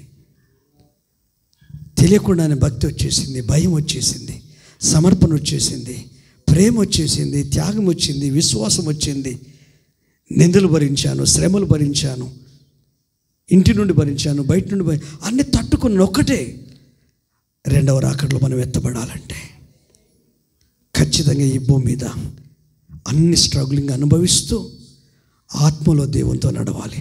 తెలియకుండానే భక్తి వచ్చేసింది, భయం వచ్చేసింది, సమర్పణ వచ్చేసింది, ప్రేమ వచ్చేసింది, త్యాగం వచ్చింది, విశ్వాసం వచ్చింది. నిందలు భరించాను, శ్రమలు భరించాను, ఇంటి నుండి భరించాను, బయట నుండి అన్నీ తట్టుకున్న ఒక్కటే, రెండవ రాకడలో మనం ఎత్తబడాలంటే ఖచ్చితంగా ఈ భూమి మీద అన్ని స్ట్రగులింగ్ అనుభవిస్తూ ఆత్మలో దేవునితో నడవాలి.